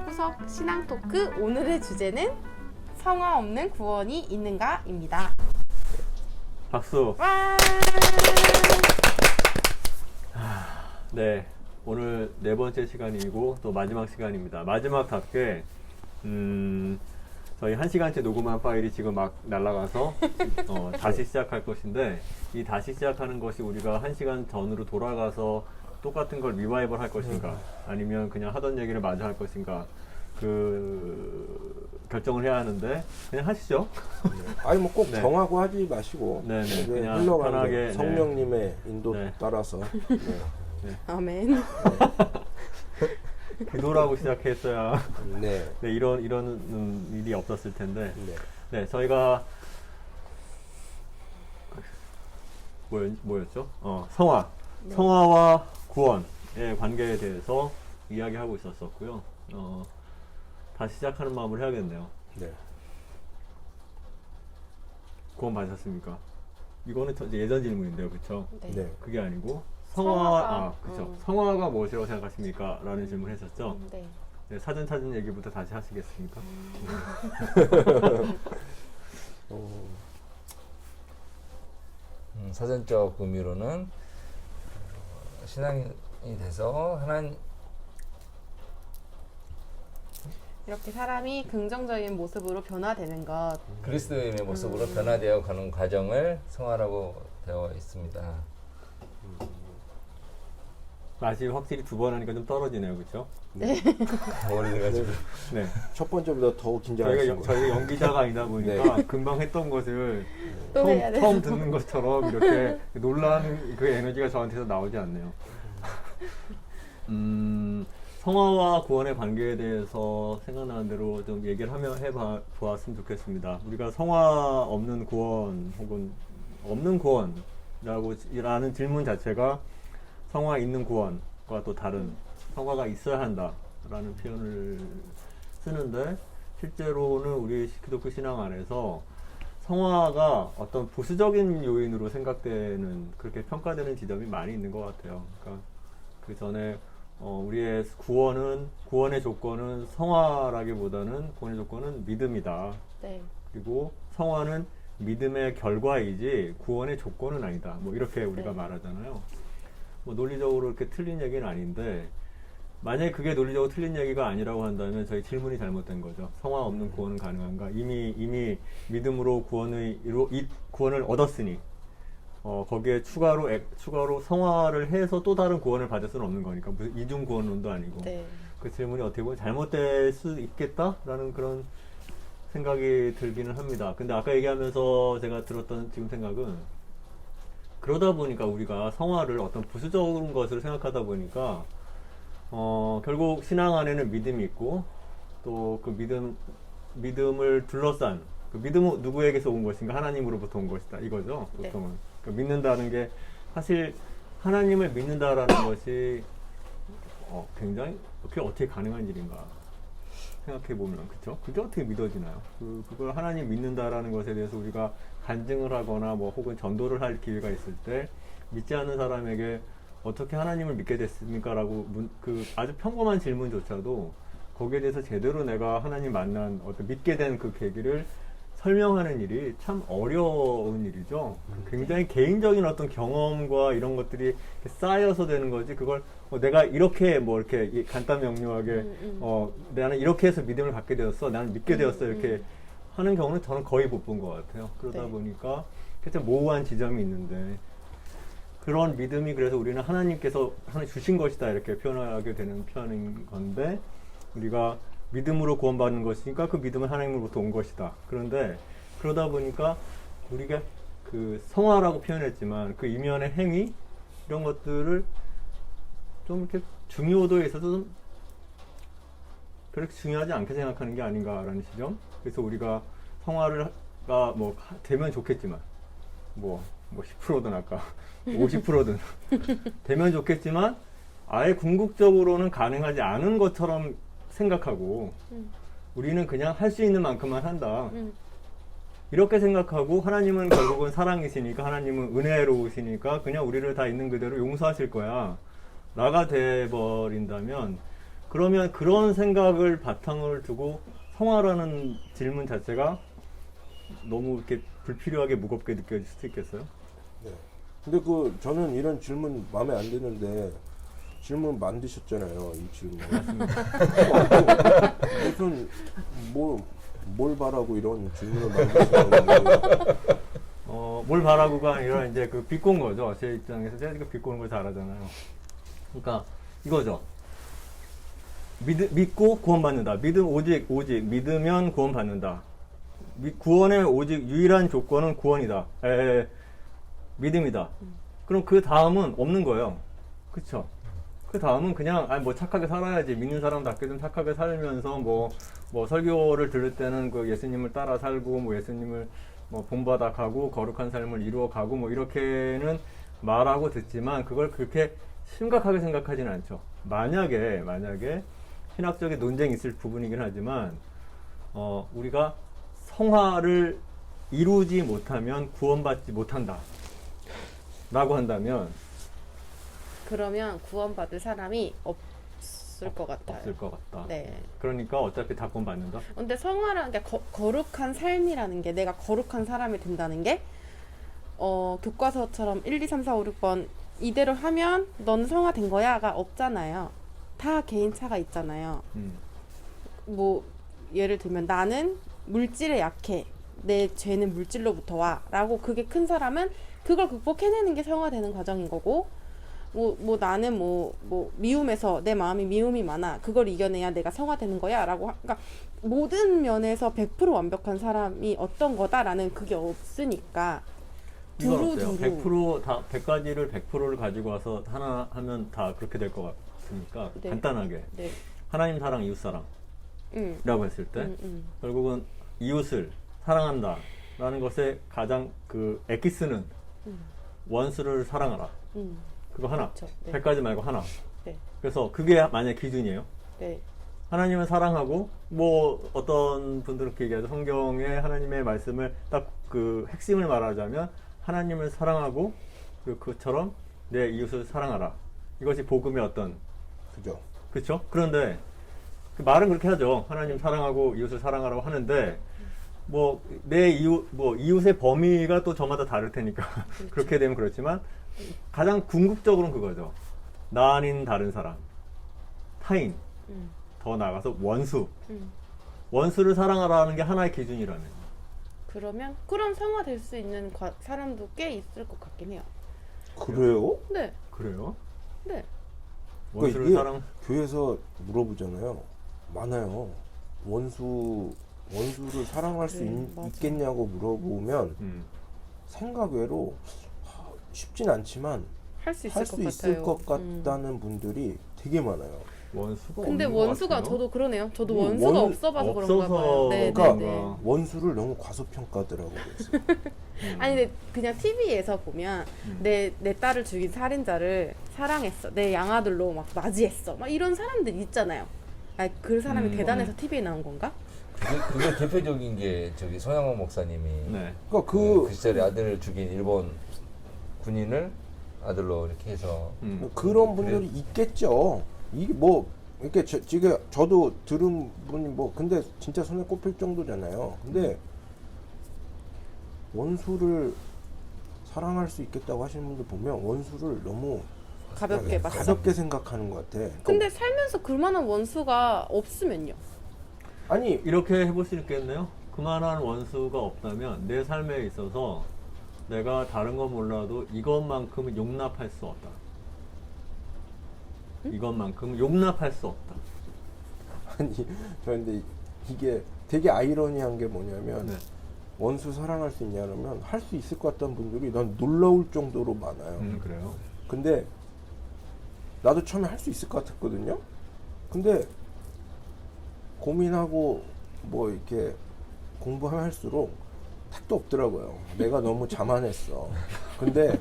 후석 신앙 토크 오늘의 주제는 성화 없는 구원이 있는가입니다. 박수. 와! 네, 오늘 네 번째 시간이고 또 마지막 시간입니다. 마지막답게 저희 1시간째 녹음한 파일이 지금 막 날아가서 다시 시작할 것인데, 이 다시 시작하는 것이 우리가 1시간 전으로 돌아가서 똑같은 걸 리바이벌 할 것인가, 아니면 그냥 하던 얘기를 마저 할 것인가, 그 결정을 해야 하는데 그냥 하시죠. 아니 뭐 꼭 네. 정하고 하지 마시고 네네, 그냥 흘러가는 편하게, 성령님의 인도 네. 따라서 아멘. 기도라고 시작했어야 네. 네, 이런 일이 없었을 텐데. 네. 네, 저희가 뭐였죠? 성화. 네. 성화와 구원의 관계에 대해서 이야기하고 있었었고요. 다시 시작하는 마음을 해야겠네요. 네. 구원 받으셨습니까? 이거는 예전 질문인데요, 그렇죠? 네. 네. 그게 아니고 성화가, 그렇죠. 성화가 무엇이라고 생각하십니까? 라는 질문을 했었죠. 네. 네, 사전 찾은 얘기부터 다시 하시겠습니까? 사전적 의미로는 신앙이 돼서 하나님 이렇게 사람이 긍정적인 모습으로 변화되는 것. 그리스도인의 모습으로 변화되어 가는 과정을 성화라고 되어 있습니다. 맛이 확실히 두 번 하니까 좀 떨어지네요, 그렇죠? 오래돼가지고 네. 첫 번째보다 더욱 긴장하신 거예요. 저희가 연기자가 아니다 보니까 금방 했던 것을 또 해야 돼. 처음 듣는 것처럼 이렇게 놀라는 그 에너지가 저한테서 나오지 않네요. 성화와 구원의 관계에 대해서 생각나는 대로 좀 얘기를 해보았으면 좋겠습니다. 우리가 성화 없는 구원 혹은 없는 구원이라는 질문 자체가 성화 있는 구원과 또 다른, 성화가 있어야 한다라는 표현을 쓰는데, 실제로는 우리 기독교 신앙 안에서 성화가 어떤 부수적인 요인으로 생각되는, 그렇게 평가되는 지점이 많이 있는 것 같아요. 그러니까 그 전에 우리의 구원의 조건은 성화라기보다는 구원의 조건은 믿음이다. 네. 그리고 성화는 믿음의 결과이지 구원의 조건은 아니다. 뭐 이렇게 우리가 네. 말하잖아요. 뭐 논리적으로 이렇게 틀린 얘기는 아닌데, 만약에 그게 논리적으로 틀린 얘기가 아니라고 한다면 저희 질문이 잘못된 거죠. 성화 없는 구원은 가능한가? 이미 믿음으로 구원을 얻었으니 거기에 추가로 성화를 해서 또 다른 구원을 받을 수는 없는 거니까, 무슨 이중 구원론도 아니고. 네. 그 질문이 어떻게 보면 잘못될 수 있겠다라는 그런 생각이 들기는 합니다. 근데 아까 얘기하면서 제가 들었던 지금 생각은, 그러다 보니까 우리가 성화를 어떤 부수적인 것을 생각하다 보니까 결국 신앙 안에는 믿음이 있고, 또 그 믿음을 둘러싼 그 믿음은 누구에게서 온 것인가? 하나님으로부터 온 것이다, 이거죠, 보통은. 네. 그러니까 믿는다는 게, 사실 하나님을 믿는다라는 것이 굉장히 그게 어떻게 가능한 일인가 생각해 보면, 그쵸? 그게 어떻게 믿어지나요? 그걸 하나님 믿는다라는 것에 대해서 우리가 간증을 하거나 뭐 혹은 전도를 할 기회가 있을 때, 믿지 않는 사람에게 어떻게 하나님을 믿게 됐습니까? 라고 그 아주 평범한 질문조차도 거기에 대해서 제대로 내가 하나님 만난 믿게 된 그 계기를 설명하는 일이 참 어려운 일이죠. 굉장히 개인적인 어떤 경험과 이런 것들이 쌓여서 되는 거지, 그걸 내가 이렇게 이렇게 간단 명료하게 나는 이렇게 해서 믿음을 갖게 되었어, 나는 믿게 되었어, 이렇게 하는 경우는 저는 거의 못 본 것 같아요. 그러다 네. 보니까 굉장히 모호한 지점이 있는데, 그런 믿음이 그래서 우리는 하나님께서 주신 것이다, 이렇게 표현하게 되는 표현인 건데, 우리가 믿음으로 구원받는 것이니까 그 믿음은 하나님으로부터 온 것이다. 그런데 그러다 보니까 우리가 그 성화라고 표현했지만 그 이면의 행위, 이런 것들을 좀 이렇게 중요도에 있어서 좀 그렇게 중요하지 않게 생각하는 게 아닌가라는 시점. 그래서 우리가 성화가 되면 좋겠지만, 10%든 아까 50%든 되면 좋겠지만, 아예 궁극적으로는 가능하지 않은 것처럼 생각하고, 우리는 그냥 할 수 있는 만큼만 한다, 이렇게 생각하고, 하나님은 결국은 사랑이시니까, 하나님은 은혜로우시니까 그냥 우리를 다 있는 그대로 용서하실 거야 라가 돼버린다면, 그러면 그런 생각을 바탕을 두고 성화라는 질문 자체가 너무 이렇게 불필요하게 무겁게 느껴질 수도 있겠어요? 네. 근데 저는 이런 질문 마음에 안 드는데 질문 만드셨잖아요. 이 질문. 무슨 뭘 바라고 이런 질문을 만드시냐고. 뭘 바라고가 아니라 이제 그 비꼬는 거죠. 제 입장에서 제가 그 비꼬는 걸 잘하잖아요. 그러니까 이거죠. 믿고 구원받는다. 오직 믿으면 구원받는다. 구원의 오직 유일한 조건은 구원이다. 믿음이다. 그럼 그 다음은 없는 거예요. 그쵸? 그 다음은 그냥 뭐 착하게 살아야지. 믿는 사람답게 좀 착하게 살면서 뭐 설교를 들을 때는 그 예수님을 따라 살고 뭐 예수님을 뭐 본받아 가고 거룩한 삶을 이루어 가고 뭐 이렇게는 말하고 듣지만 그걸 그렇게 심각하게 생각하지는 않죠. 만약에 신학적인 논쟁이 있을 부분이긴 하지만 우리가 성화를 이루지 못하면 구원받지 못한다 라고 한다면 그러면 구원받을 사람이 없을 것 같아요. 없을 것 같다. 네. 그러니까 어차피 다 구원받는다. 근데 성화라는 게 거룩한 삶이라는 게 내가 거룩한 사람이 된다는 게 교과서처럼 1, 2, 3, 4, 5, 6번 이대로 하면 넌 성화된 거야가 없잖아요. 다 개인차가 있잖아요. 뭐 예를 들면 나는 물질에 약해. 내 죄는 물질로부터 와. 라고 그게 큰 사람은 그걸 극복해내는 게 성화되는 과정인 거고 나는 미움에서 내 마음이 미움이 많아. 그걸 이겨내야 내가 성화되는 거야. 라고 그러니까 모든 면에서 100% 완벽한 사람이 어떤 거다라는 그게 없으니까 이건 어때요? 두루두루 100% 다 100가지를 100%를 가지고 와서 하나 하면 다 그렇게 될 것 같으니까 네. 간단하게 네. 하나님 사랑 이웃 사랑이라고 했을 때 결국은 이웃을 사랑한다 라는 것의 가장 그 엑기스는 원수를 사랑하라. 그거 하나. 그렇죠. 네. 100가지 말고 하나. 네. 그래서 그게 만약 기준이에요. 네. 하나님을 사랑하고 뭐 어떤 분들은 그렇게 얘기하죠. 성경의 하나님의 말씀을 딱 그 핵심을 말하자면 하나님을 사랑하고 그처럼 내 이웃을 사랑하라. 이것이 복음의 어떤 그죠? 그렇죠? 그런데 그 말은 그렇게 하죠. 하나님 사랑하고 이웃을 사랑하라고 하는데 뭐 내 이웃의 범위가 또 저마다 다를 테니까 그렇죠. 그렇게 되면 그렇지만 가장 궁극적으로는 그거죠. 나 아닌 다른 사람, 타인, 더 나아가서 원수를 사랑하라는 게 하나의 기준이라면. 그럼 성화될 수 있는 사람도 꽤 있을 것 같긴 해요. 그래요? 네. 그래요? 네. 원수를 이게 사랑. 교회에서 물어보잖아요. 많아요. 원수를 사랑할 수 맞아. 있겠냐고 물어보면 생각 외로 쉽진 않지만 할 수 할 수 있을 것 같아요. 같다는 분들이 되게 많아요. 원수가 근데 없는 것 원수가 같아요. 저도 그러네요. 저도 이 원수가 없어봐서 그런가 봐요. 네, 그러니까 네, 네. 원수를 너무 과소평가더라고요. 아니 근데 그냥 TV에서 보면 내 딸을 죽인 살인자를 사랑했어. 내 양아들로 막 맞이했어. 막 이런 사람들 있잖아요. 아니 그 사람이 대단해서 TV에 나온 건가? 그게 대표적인 게 저기 손양원 목사님이 네. 그러니까 그 시절에 아들을 죽인 일본 군인을 아들로 이렇게 해서 그런 분들이 있겠죠. 이게 뭐 이렇게 지금 저도 들은 분이 근데 진짜 손에 꼽힐 정도잖아요. 근데 원수를 사랑할 수 있겠다고 하시는 분들 보면 원수를 너무 가볍게 맞죠. 가볍게 생각하는 것 같아. 근데 살면서 그만한 원수가 없으면요. 아니 이렇게 해볼 수 있겠네요. 그만한 원수가 없다면 내 삶에 있어서 내가 다른 건 몰라도 이것만큼은 용납할 수 없다. 이것만큼은 용납할 수 없다. 아니 저 근데 이게 되게 아이러니한 게 뭐냐면 네. 원수 사랑할 수 있냐 그러면 할 수 있을 것 같다는 분들이 난 놀라울 정도로 많아요. 그래요. 근데 나도 처음에 할 수 있을 것 같았거든요. 근데 고민하고 뭐 이렇게 공부할수록 택도 없더라고요. 내가 너무 자만했어. 근데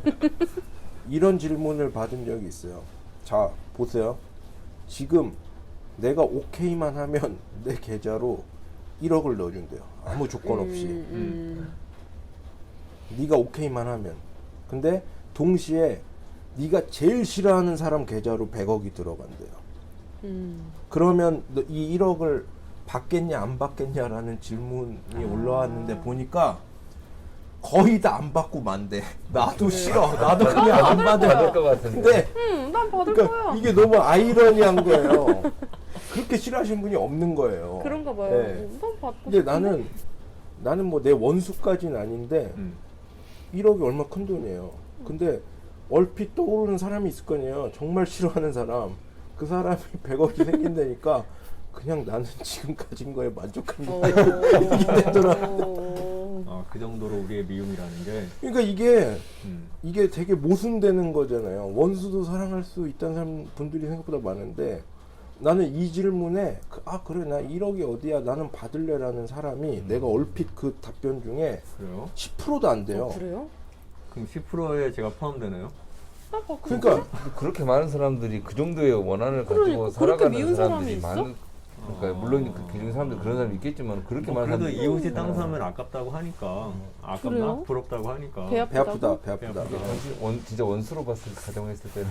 이런 질문을 받은 적이 있어요. 자, 보세요. 지금 내가 오케이만 하면 내 계좌로 1억을 넣어준대요. 아무 조건 없이. 네가 오케이만 하면. 근데 동시에 네가 제일 싫어하는 사람 계좌로 100억이 들어간대요. 그러면 너 이 1억을 받겠냐 안 받겠냐라는 질문이 올라왔는데 보니까 거의 다 안 받고 만대. 나도 싫어. 나도 그냥 안 받을 받을 것 같은데. 근데 난 받을 그러니까 거야. 이게 너무 아이러니한 거예요. 그렇게 싫어하시는 분이 없는 거예요. 그런가 봐요. 네. 난 받고 근데 싶은데. 나는 뭐 내 원수까지는 아닌데 1억이 얼마 큰 돈이에요. 근데 얼핏 떠오르는 사람이 있을 거 아니에요. 정말 싫어하는 사람. 그 사람이 100억이 생긴다니까 그냥 나는 지금 가진 거에 만족합니다. 이게 되더라고. 그 정도로 우리의 미움이라는 게 그러니까 이게 되게 모순되는 거잖아요. 원수도 사랑할 수 있다는 사람 분들이 생각보다 많은데 나는 이 질문에 그래 나 1억이 어디야 나는 받을래라는 사람이 내가 얼핏 그 답변 중에 그래요? 10%도 안 돼요. 그래요? 그럼 10%에 제가 포함되나요? 난 받고 그러니까 뭐 그렇게 많은 사람들이 그 정도의 원한을 그러니까, 가지고 그렇게 살아가는 미운 사람들이 사람이 많은. 그러니까 물론 그 기준 사람들 그런 사람이 있겠지만 그렇게 뭐 많은 그래도 사람들이 이웃이 땅 사면 아깝다고 하니까 아깝나? 그래요? 부럽다고 하니까 배 배 아프다. 배 아프다. 진짜 원수로 봤을 가정했을 때는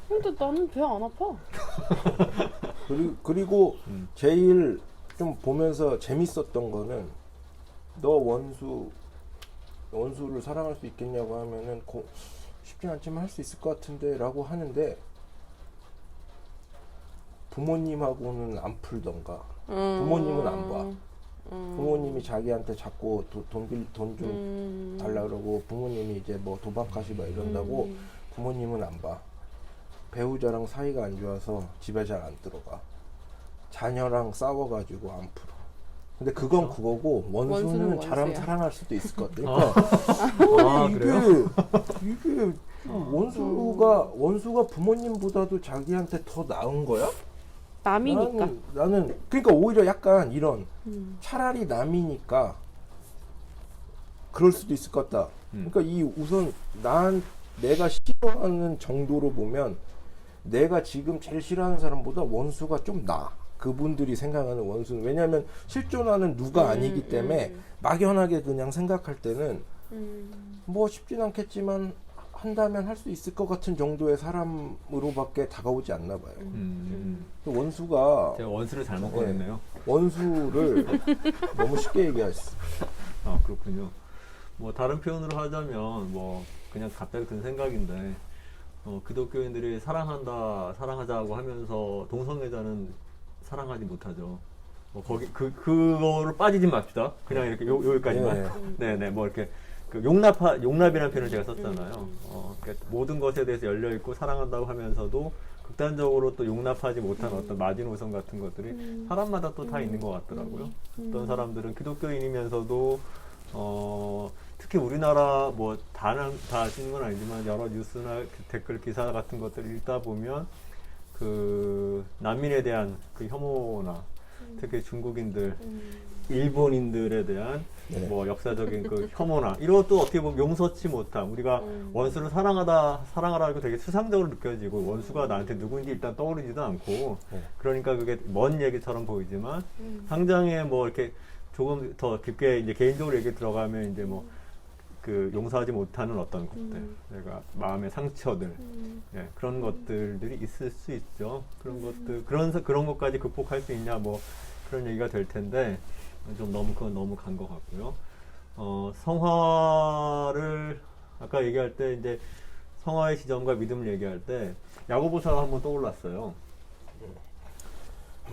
근데 나는 배 안 아파. 그리고 음. 제일 좀 보면서 재밌었던 거는 너 원수를 사랑할 수 있겠냐고 하면은 쉽진 않지만 할 수 있을 것 같은데 라고 하는데 부모님하고는 안 풀던가 부모님은 안 봐. 부모님이 자기한테 자꾸 돈 좀 달라 그러고 부모님이 이제 뭐 도박하시 막 이런다고 부모님은 안 봐. 배우자랑 사이가 안 좋아서 집에 잘 안 들어가. 자녀랑 싸워가지고 안 풀어. 근데 그건 그거고 원수는 원수는 사람 원수야. 사랑할 수도 있을 것 같아. 그러니까 그래요? 이게 원수가 부모님보다도 자기한테 더 나은 거야? 남이니까. 나는 그러니까 오히려 약간 이런 차라리 남이니까 그럴 수도 있을 것 같다. 그러니까 이 우선 내가 싫어하는 정도로 보면 내가 지금 제일 싫어하는 사람보다 원수가 좀 나아. 그분들이 생각하는 원수는 왜냐하면 실존하는 누가 아니기 때문에 막연하게 그냥 생각할 때는 뭐 쉽진 않겠지만 한다면 할 수 있을 것 같은 정도의 사람으로밖에 다가오지 않나 봐요. 원수가 제가 원수를 잘못 꺼냈네요. 원수를 너무 쉽게 얘기했어. 아 그렇군요. 뭐 다른 표현으로 하자면 뭐 그냥 갑자기 든 생각인데 기독교인들이 사랑하자고 하면서 동성애자는 사랑하지 못하죠. 뭐 그거를 빠지지 맙시다. 그냥 이렇게 여기까지만. 네네 뭐 이렇게 그 용납이라는 표현을 제가 썼잖아요. 그러니까 모든 것에 대해서 열려 있고 사랑한다고 하면서도 극단적으로 또 용납하지 못한 어떤 마지노선 같은 것들이 사람마다 또 다 있는 것 같더라고요. 어떤 사람들은 기독교인이면서도 특히 우리나라 뭐 다 아시는 건 아니지만 여러 뉴스나 댓글 기사 같은 것들을 읽다 보면 그 난민에 대한 그 혐오나 특히 중국인들, 일본인들에 대한 뭐 역사적인 그 혐오나 이런 것도 어떻게 보면 용서치 못함. 우리가 원수를 사랑하라고 되게 수상적으로 느껴지고 원수가 나한테 누군지 일단 떠오르지도 않고 그러니까 그게 먼 얘기처럼 보이지만 당장에 뭐 이렇게 조금 더 깊게 이제 개인적으로 얘기 들어가면 이제 뭐 그 용서하지 못하는 어떤 것들, 내가 마음의 상처들, 그런 것들이 있을 수 있죠. 그런 것들, 그런 것까지 극복할 수 있냐, 뭐 그런 얘기가 될 텐데 좀 그건 너무 간 것 같고요. 성화를 아까 얘기할 때 이제 성화의 지점과 믿음을 얘기할 때 야고보서가 한번 떠올랐어요.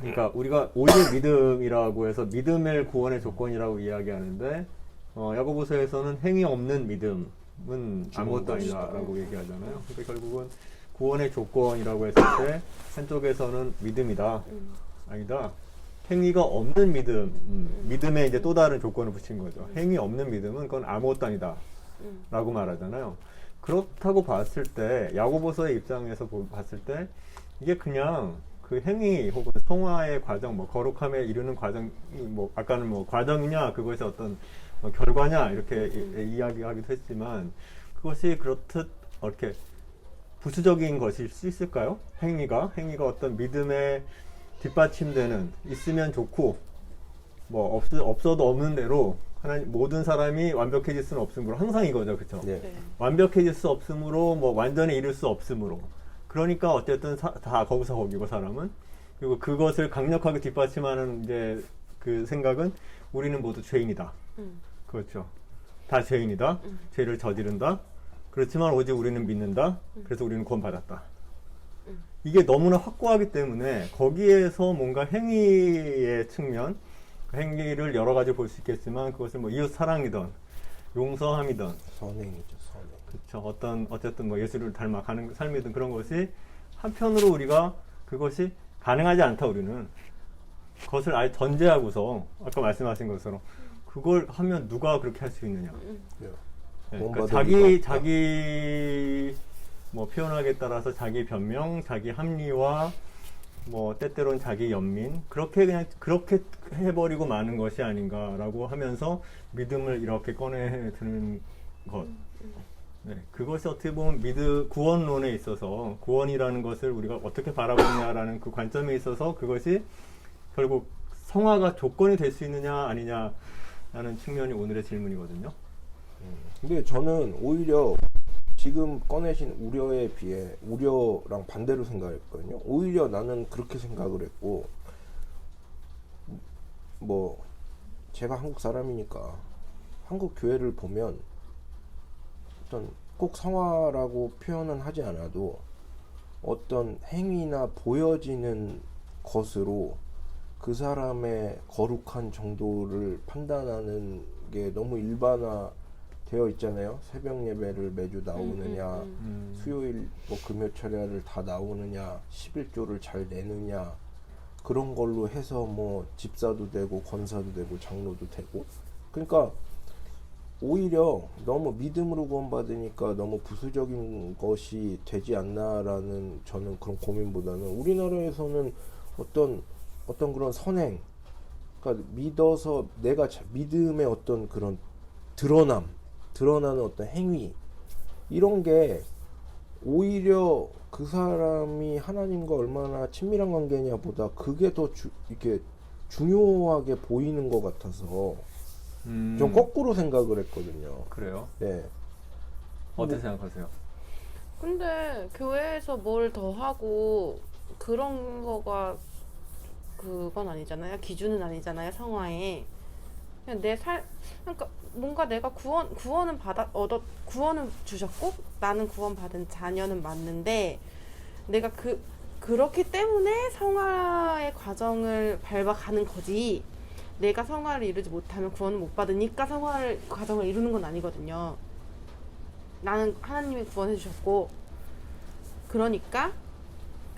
그러니까 우리가 오직 믿음이라고 해서 믿음을 구원의 조건이라고 이야기하는데 야고보서에서는 행위 없는 믿음은 아무것도 아니다라고 얘기하잖아요. 그러니까 결국은 구원의 조건이라고 했을 때 한쪽에서는 믿음이다. 아니다. 행위가 없는 믿음에 이제 또 다른 조건을 붙인 거죠. 행위 없는 믿음은 그건 아무것도 아니다. 라고 말하잖아요. 그렇다고 봤을 때 야고보서의 입장에서 봤을 때 이게 그냥 그 행위 혹은 성화의 과정, 뭐 거룩함에 이르는 과정이 뭐 아까는 뭐 과정이냐 그것이 어떤 결과냐 이렇게 이야기하기도 했지만 그것이 그렇듯 이렇게 부수적인 것일 수 있을까요? 행위가 어떤 믿음에 뒷받침되는 있으면 좋고 뭐 없어도 없는 대로 하나님 모든 사람이 완벽해질 수는 없으므로 항상 이거죠, 그렇죠? 네. 완벽해질 수 없으므로 뭐 완전히 이룰 수 없으므로 그러니까 어쨌든 다 거기서 거기고 사람은 그리고 그것을 강력하게 뒷받침하는 이제 그 생각은 우리는 모두 죄인이다. 그렇죠. 다 죄인이다. 죄를 저지른다. 그렇지만 오직 우리는 믿는다. 그래서 우리는 구원받았다. 이게 너무나 확고하기 때문에 거기에서 뭔가 행위의 측면, 그 행위를 여러 가지 볼 수 있겠지만 그것을 뭐 이웃 사랑이든 용서함이든 선행이죠, 선행. 그렇죠. 어쨌든 뭐 예수를 닮아가는 삶이든 그런 것이 한편으로 우리가 그것이 가능하지 않다 우리는 그것을 아예 전제하고서 아까 말씀하신 것처럼 그걸 하면 누가 그렇게 할 수 있느냐. 예. 네, 그러니까 구원받을 자기 뭐 표현하기에 따라서 자기 변명, 자기 합리화, 뭐 때때로는 자기 연민 그렇게 해버리고 마는 것이 아닌가라고 하면서 믿음을 이렇게 꺼내 드는 것. 네, 그것이 어떻게 보면 구원론에 있어서 구원이라는 것을 우리가 어떻게 바라보느냐라는 그 관점에 있어서 그것이 결국 성화가 조건이 될 수 있느냐 아니냐라는 측면이 오늘의 질문이거든요. 근데 저는 오히려 지금 꺼내신 우려에 비해 우려랑 반대로 생각했거든요. 오히려 나는 그렇게 생각을 했고, 뭐 제가 한국 사람이니까 한국 교회를 보면 어떤 꼭 성화라고 표현은 하지 않아도 어떤 행위나 보여지는 것으로 그 사람의 거룩한 정도를 판단하는 게 너무 일반화되어 있잖아요. 새벽 예배를 매주 나오느냐, 수요일 뭐 금요철야를 다 나오느냐, 11조를 잘 내느냐, 그런 걸로 해서 뭐 집사도 되고 권사도 되고 장로도 되고. 그러니까 오히려 너무 믿음으로 구원받으니까 너무 부수적인 것이 되지 않나라는 저는 그런 고민보다는 우리나라에서는 어떤 그런 선행, 그러니까 믿어서 내가 믿음의 어떤 그런 드러나는 어떤 행위, 이런 게 오히려 그 사람이 하나님과 얼마나 친밀한 관계냐 보다 그게 더 이렇게 중요하게 보이는 것 같아서 좀 거꾸로 생각을 했거든요. 그래요? 네. 어떻게 생각하세요? 근데 교회에서 뭘 더 하고 그런 거가 그건 아니잖아요. 기준은 아니잖아요. 성화에. 그냥 그러니까 뭔가 내가 구원은 구원은 주셨고 나는 구원받은 자녀는 맞는데 내가 그렇기 때문에 성화의 과정을 밟아가는 거지. 내가 성화를 이루지 못하면 구원을 못 받으니까 과정을 이루는 건 아니거든요. 나는 하나님이 구원해 주셨고 그러니까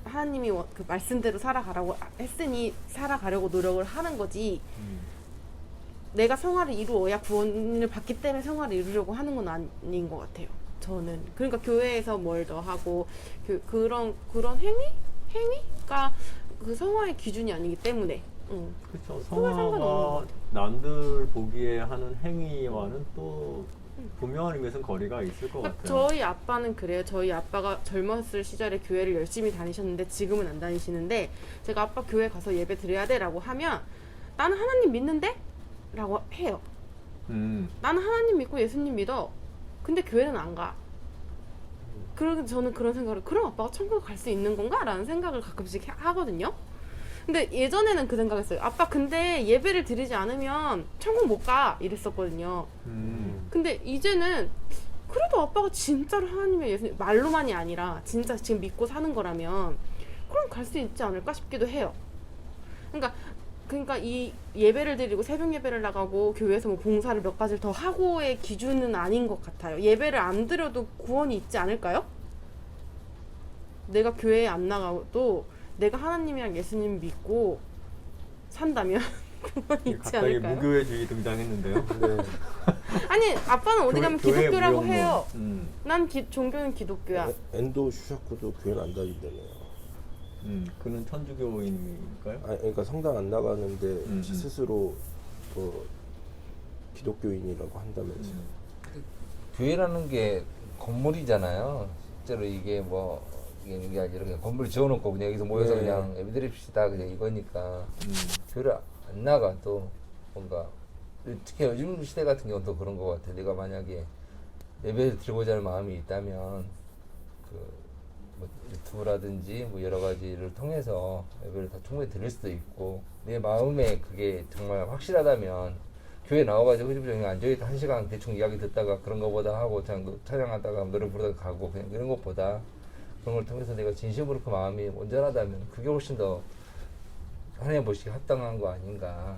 하나님이 그 말씀대로 살아가라고 했으니 살아가려고 노력을 하는 거지. 내가 성화를 이루어야 구원을 받기 때문에 성화를 이루려고 하는 건 아닌 것 같아요. 저는. 그러니까 교회에서 뭘 더 하고 그런 행위가 그 성화의 기준이 아니기 때문에. 그렇죠. 그건 상관없는 것 성화가 같아요. 남들 보기에 하는 행위와는 또 분명한 의미에서는 거리가 있을 것 그러니까 같아요. 저희 아빠는 그래요. 저희 아빠가 젊었을 시절에 교회를 열심히 다니셨는데 지금은 안 다니시는데 제가 아빠 교회 가서 예배 드려야 돼라고 하면 나는 하나님 믿는데? 라고 해요. 나는 하나님 믿고 예수님 믿어. 근데 교회는 안 가. 그러고 저는 그런 생각을 그럼 아빠가 천국 갈 수 있는 건가? 라는 생각을 가끔씩 하거든요. 근데 예전에는 그 생각했어요. 아빠 근데 예배를 드리지 않으면 천국 못 가. 이랬었거든요. 근데 이제는 그래도 아빠가 진짜로 하나님의 예수님 말로만이 아니라 진짜 지금 믿고 사는 거라면 그럼 갈 수 있지 않을까 싶기도 해요. 그러니까 이 예배를 드리고 새벽 예배를 나가고 교회에서 뭐 봉사를 몇 가지를 더 하고의 기준은 아닌 것 같아요. 예배를 안 드려도 구원이 있지 않을까요? 내가 교회에 안 나가도 내가 하나님이랑 예수님 믿고 산다면 구원이 있지 갑자기 않을까요? 무교회주의 등장했는데요. 네. 아니 아빠는 어디 가면 교회 기독교라고 무용론. 해요. 난 종교는 기독교야. 엔도 슈샤코도 교회는 안 다닌다네요. 그는 천주교인일까요? 그러니까 성당 안 나가는데 음. 스스로 기독교인이라고 한다면서요. 교회라는 게 건물이잖아요. 실제로 이게 뭐 이게 아니라 그냥 건물 지어놓고 그냥 여기서 모여서 네. 그냥 예배드립시다 그냥 이거니까 교회를 안 나가도 뭔가 특히 요즘 시대 같은 경우는 그런 것 같아. 내가 만약에 예배를 드리고자 하는 마음이 있다면 뭐 유튜브라든지 뭐 여러 가지를 통해서 예배를 다 충분히 드릴 수도 있고 내 마음에 그게 정말 확실하다면 교회 나와가지고 흐지부지 앉아있다 1시간 대충 이야기 듣다가 그런 거보다 하고 그냥 찬양하다가 노래 부르다가 가고 그냥 이런 것보다 그런 걸 통해서 내가 진심으로 그 마음이 온전하다면 그게 훨씬 더 하나님 보시기에 합당한 거 아닌가.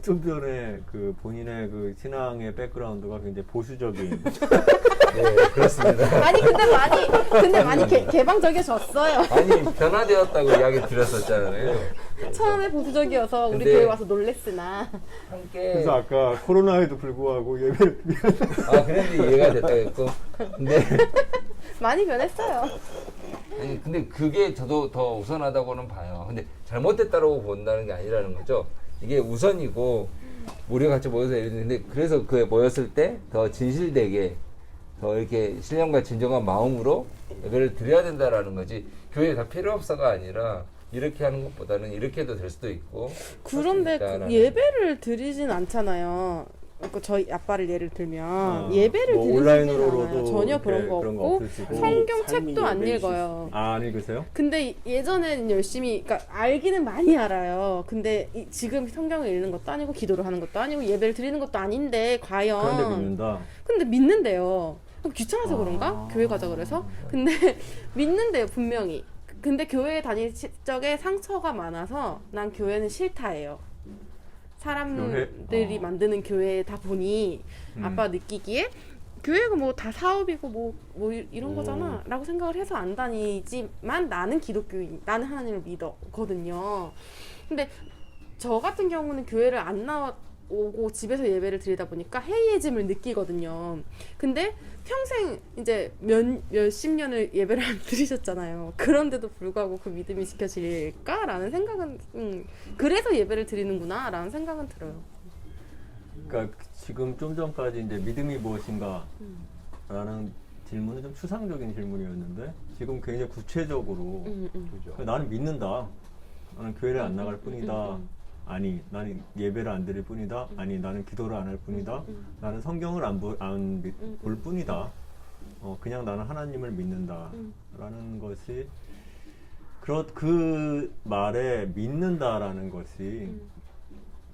좀 전에 그 본인의 그 신앙의 백그라운드가 굉장히 보수적인. 네, 그렇습니다. 아니 근데 많이 개방적이어졌어요. 아니 변화되었다고 이야기 드렸었잖아요. 처음에 보수적이어서 우리 근데- 교회 와서 놀랬으나 함께 그래서 아까 코로나에도 불구하고 예배를 그랬는데 이해가 됐다고 했고 근데 많이 변했어요. 아니 근데 그게 저도 더 우선하다고는 봐요. 근데 잘못됐다고 본다는 게 아니라는 거죠. 이게 우선이고 우리가 같이 모여서 이랬는데 그래서 그에 모였을 때 더 진실되게 더 이렇게 신령과 진정한 마음으로 예배를 드려야 된다라는 거지. 교회 다 필요 없어가 아니라 이렇게 하는 것보다는 이렇게 해도 될 수도 있고. 그런데 할수 그 있다라는 예배를 드리진 않잖아요. 그러니까 저희 아빠를 예를 들면 예배를 뭐 드리진 온라인으로도 않아요. 전혀 이렇게 그런 거 없고 없으시고. 성경책도 안 삶이 읽어요. 안 읽으세요? 근데 예전에는 열심히, 그러니까 알기는 많이 알아요. 근데 지금 성경을 읽는 것도 아니고 기도를 하는 것도 아니고 예배를 드리는 것도 아닌데 과연. 그런데 믿는다. 근데 믿는데요. 귀찮아서 그런가? 아. 교회 가자 그래서? 근데 믿는데요, 분명히. 근데 교회에 다닐 적에 상처가 많아서 난 교회는 싫다예요. 사람들이 교회? 만드는 교회다 보니 아빠가 느끼기에 교회가 뭐 다 사업이고 뭐 이런 거잖아 라고 생각을 해서 안 다니지만 나는 기독교인, 나는 하나님을 믿거든요. 근데 저 같은 경우는 교회를 안 나오고 집에서 예배를 드리다 보니까 해이해짐을 느끼거든요. 근데 평생 이제 몇십 년을 예배를 안 드리셨잖아요. 그런데도 불구하고 그 믿음이 지켜질까라는 생각은 그래서 예배를 드리는구나 라는 생각은 들어요. 그러니까 지금 좀 전까지 이제 믿음이 무엇인가 라는 질문은 좀 추상적인 질문이었는데 지금 굉장히 구체적으로 그죠? 나는 믿는다. 나는 교회를 안 나갈 뿐이다. 아니, 나는 예배를 안 드릴 뿐이다. 아니, 나는 기도를 안 할 뿐이다. 나는 성경을 안 볼 뿐이다. 그냥 나는 하나님을 믿는다. 라는 것이 그 말에 믿는다라는 것이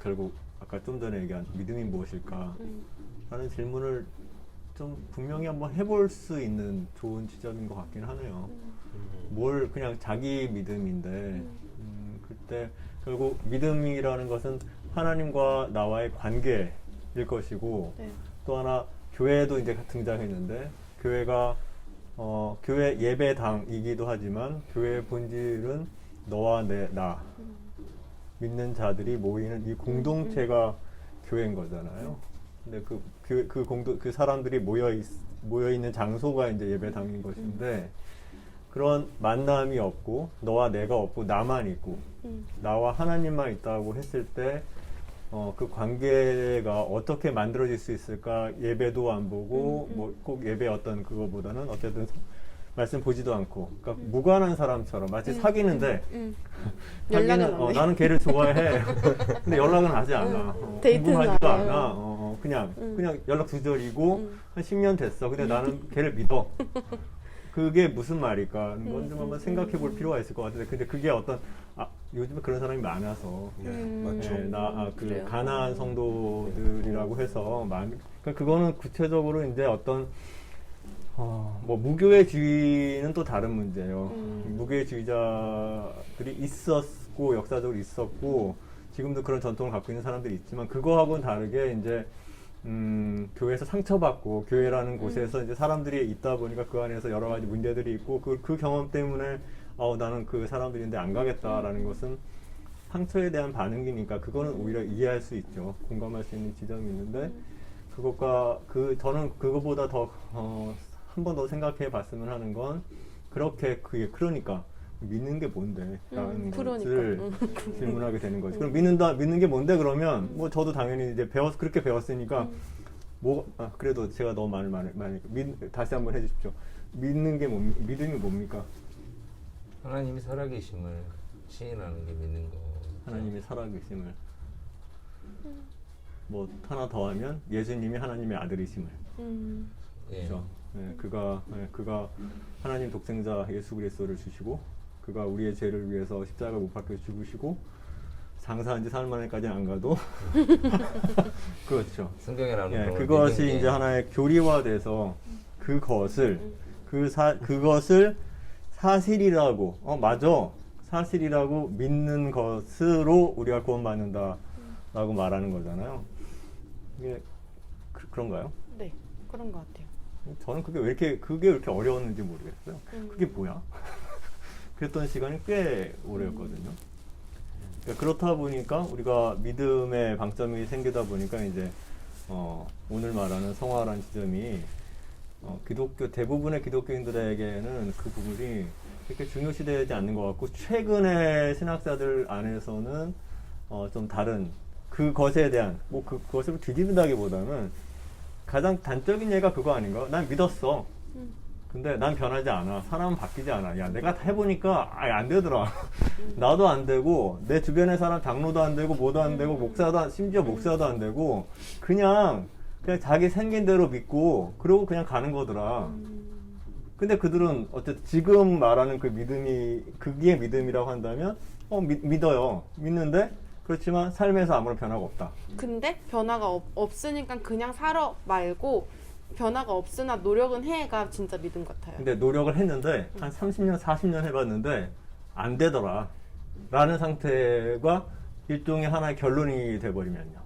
결국 아까 좀 전에 얘기한 믿음이 무엇일까? 라는 질문을 좀 분명히 한번 해볼 수 있는 좋은 지점인 것 같긴 하네요. 뭘 그냥 자기 믿음인데 그때 결국 믿음이라는 것은 하나님과 나와의 관계일 것이고 네. 또 하나 교회도 이제 등장했는데 교회가 교회 예배당이기도 하지만 교회의 본질은 너와 나 믿는 자들이 모이는 이 공동체가 교회인 거잖아요. 근데 그 사람들이 모여 있는 장소가 이제 예배당인 것인데 그런 만남이 없고 너와 내가 없고 나만 있고 나와 하나님만 있다고 했을 때 그 관계가 어떻게 만들어질 수 있을까? 예배도 안 보고 뭐 꼭 예배 어떤 그거보다는 어쨌든 말씀 보지도 않고 그러니까 무관한 사람처럼 마치 사귀는데 연락은 자기는 안 해. 나는 걔를 좋아해. 근데 연락은 하지 않아. 데이트는 궁금하지도 안 해요. 않아. 그냥 연락 두절이고 한 10년 됐어. 근데 나는 걔를 믿어. 그게 무슨 말일까? 그건 좀 한번 생각해 볼 필요가 있을 것 같은데 근데 그게 어떤 요즘에 그런 사람이 많아서 맞죠. 그 그래요. 가난한 성도들이라고 해서 그러니까 그거는 구체적으로 이제 어떤 뭐 무교회주의는 또 다른 문제예요. 무교회주의자들이 있었고 역사적으로 있었고 지금도 그런 전통을 갖고 있는 사람들이 있지만 그거하고는 다르게 이제 교회에서 상처받고 교회라는 곳에서 이제 사람들이 있다 보니까 그 안에서 여러 가지 문제들이 있고 그 경험 때문에 나는 그 사람들인데 안 가겠다라는 것은 상처에 대한 반응이니까 그거는 오히려 이해할 수 있죠. 공감할 수 있는 지점이 있는데 그것과 저는 그거보다 더 한 번 더 생각해 봤으면 하는 건 그러니까 믿는 게 뭔데? 라는 것을 질문하게 되는 거죠. 그럼 믿는 게 뭔데? 그러면 뭐 저도 당연히 이제 그렇게 배웠으니까 그래도 제가 너무 많으니까 다시 한번 해주십시오. 믿음이 뭡니까? 하나님이 살아계심을 시인하는 게 믿는 거. 하나님이 살아계심을 뭐 하나 더 하면 예수님이 하나님의 아들이심을 예. 그렇죠. 그가 하나님 독생자 예수 그리스도를 주시고 그가 우리의 죄를 위해서 십자가 못 박혀 죽으시고 장사한 지 사흘 만에까지는 안 가도 그렇죠. 성경에 나오는 그런 그것이 내용이 이제 하나의 교리화돼서 그것을 그것을 사실이라고 맞아 사실이라고 믿는 것으로 우리가 구원받는다라고 말하는 거잖아요. 이게 그런가요? 네, 그런 것 같아요. 저는 그게 왜 이렇게 어려웠는지 모르겠어요. 그게 뭐야? 그랬던 시간이 꽤 오래였거든요. 그러니까 그렇다 보니까 우리가 믿음의 방점이 생기다 보니까 이제 오늘 말하는 성화라는 지점이 대부분의 기독교인들에게는 그 부분이 그렇게 중요시되지 않는 것 같고 최근의 신학자들 안에서는 좀 다른 그것에 대한 그것을 뒤집는다기보다는 가장 단적인 예가 그거 아닌가? 난 믿었어. 근데 난 변하지 않아. 사람은 바뀌지 않아. 야, 내가 다 해보니까 안 되더라. 나도 안 되고 내 주변의 사람 장로도 안 되고 뭐도 안 되고 심지어 목사도 안 되고 그냥 자기 생긴 대로 믿고 그러고 그냥 가는 거더라. 근데 그들은 어쨌든 지금 말하는 그 믿음이 그게 믿음이라고 한다면 믿어요. 믿는데 그렇지만 삶에서 아무런 변화가 없다. 근데 변화가 없으니까 그냥 살아 말고 변화가 없으나 노력은 해가 진짜 믿음 같아요. 근데 노력을 했는데 한 30년, 40년 해봤는데 안 되더라 라는 상태가 일종의 하나의 결론이 돼버리면요.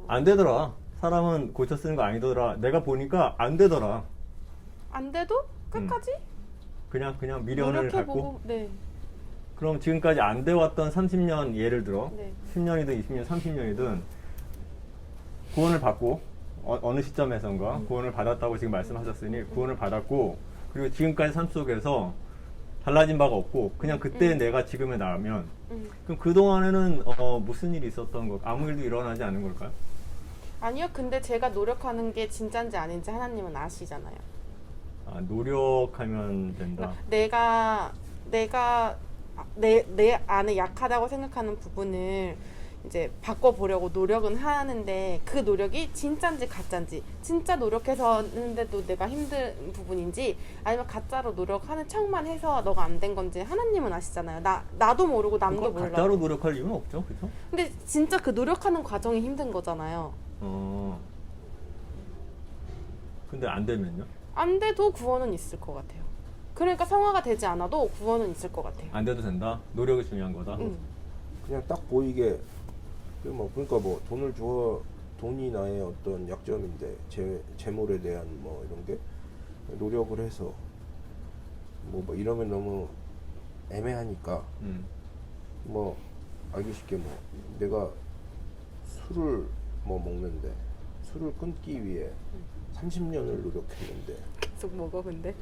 안 되더라. 사람은 고쳐 쓰는 거 아니더라. 내가 보니까 안 되더라. 안 돼도 끝까지 그냥 미련을 갖고. 노력해보고. 네. 그럼 지금까지 안 돼왔던 30년 예를 들어 네. 10년이든 20년, 30년이든 구원을 받고 어느 시점에선가 구원을 받았다고 지금 말씀하셨으니 구원을 받았고 그리고 지금까지 삶 속에서 달라진 바가 없고 그냥 그때 내가 지금에 나면 그럼 그동안에는 무슨 일이 있었던 것 아무 일도 일어나지 않은 걸까요? 아니요. 근데 제가 노력하는 게 진짜인지 아닌지 하나님은 아시잖아요. 노력하면 된다. 그러니까 내가 내 안에 약하다고 생각하는 부분을 이제 바꿔보려고 노력은 하는데 그 노력이 진짜인지 가짜인지 진짜 노력해서 했는데도 내가 힘든 부분인지 아니면 가짜로 노력하는 척만 해서 너가 안 된 건지 하나님은 아시잖아요. 나도 모르고 남도 그걸 몰라. 가짜로 노력할 이유는 없죠, 그렇죠? 근데 진짜 그 노력하는 과정이 힘든 거잖아요. 근데 안 되면요? 안 돼도 구원은 있을 것 같아요. 그러니까 성화가 되지 않아도 구원은 있을 것 같아요. 안 돼도 된다. 노력이 중요한 거다. 그냥 딱 보이게 그러니까 돈이 나의 어떤 약점인데 재물에 대한 이런 게 노력을 해서 이러면 너무 애매하니까 알기 쉽게 내가 술을 먹는데 술을 끊기 위해 30년을 노력했는데 계속 먹어 근데.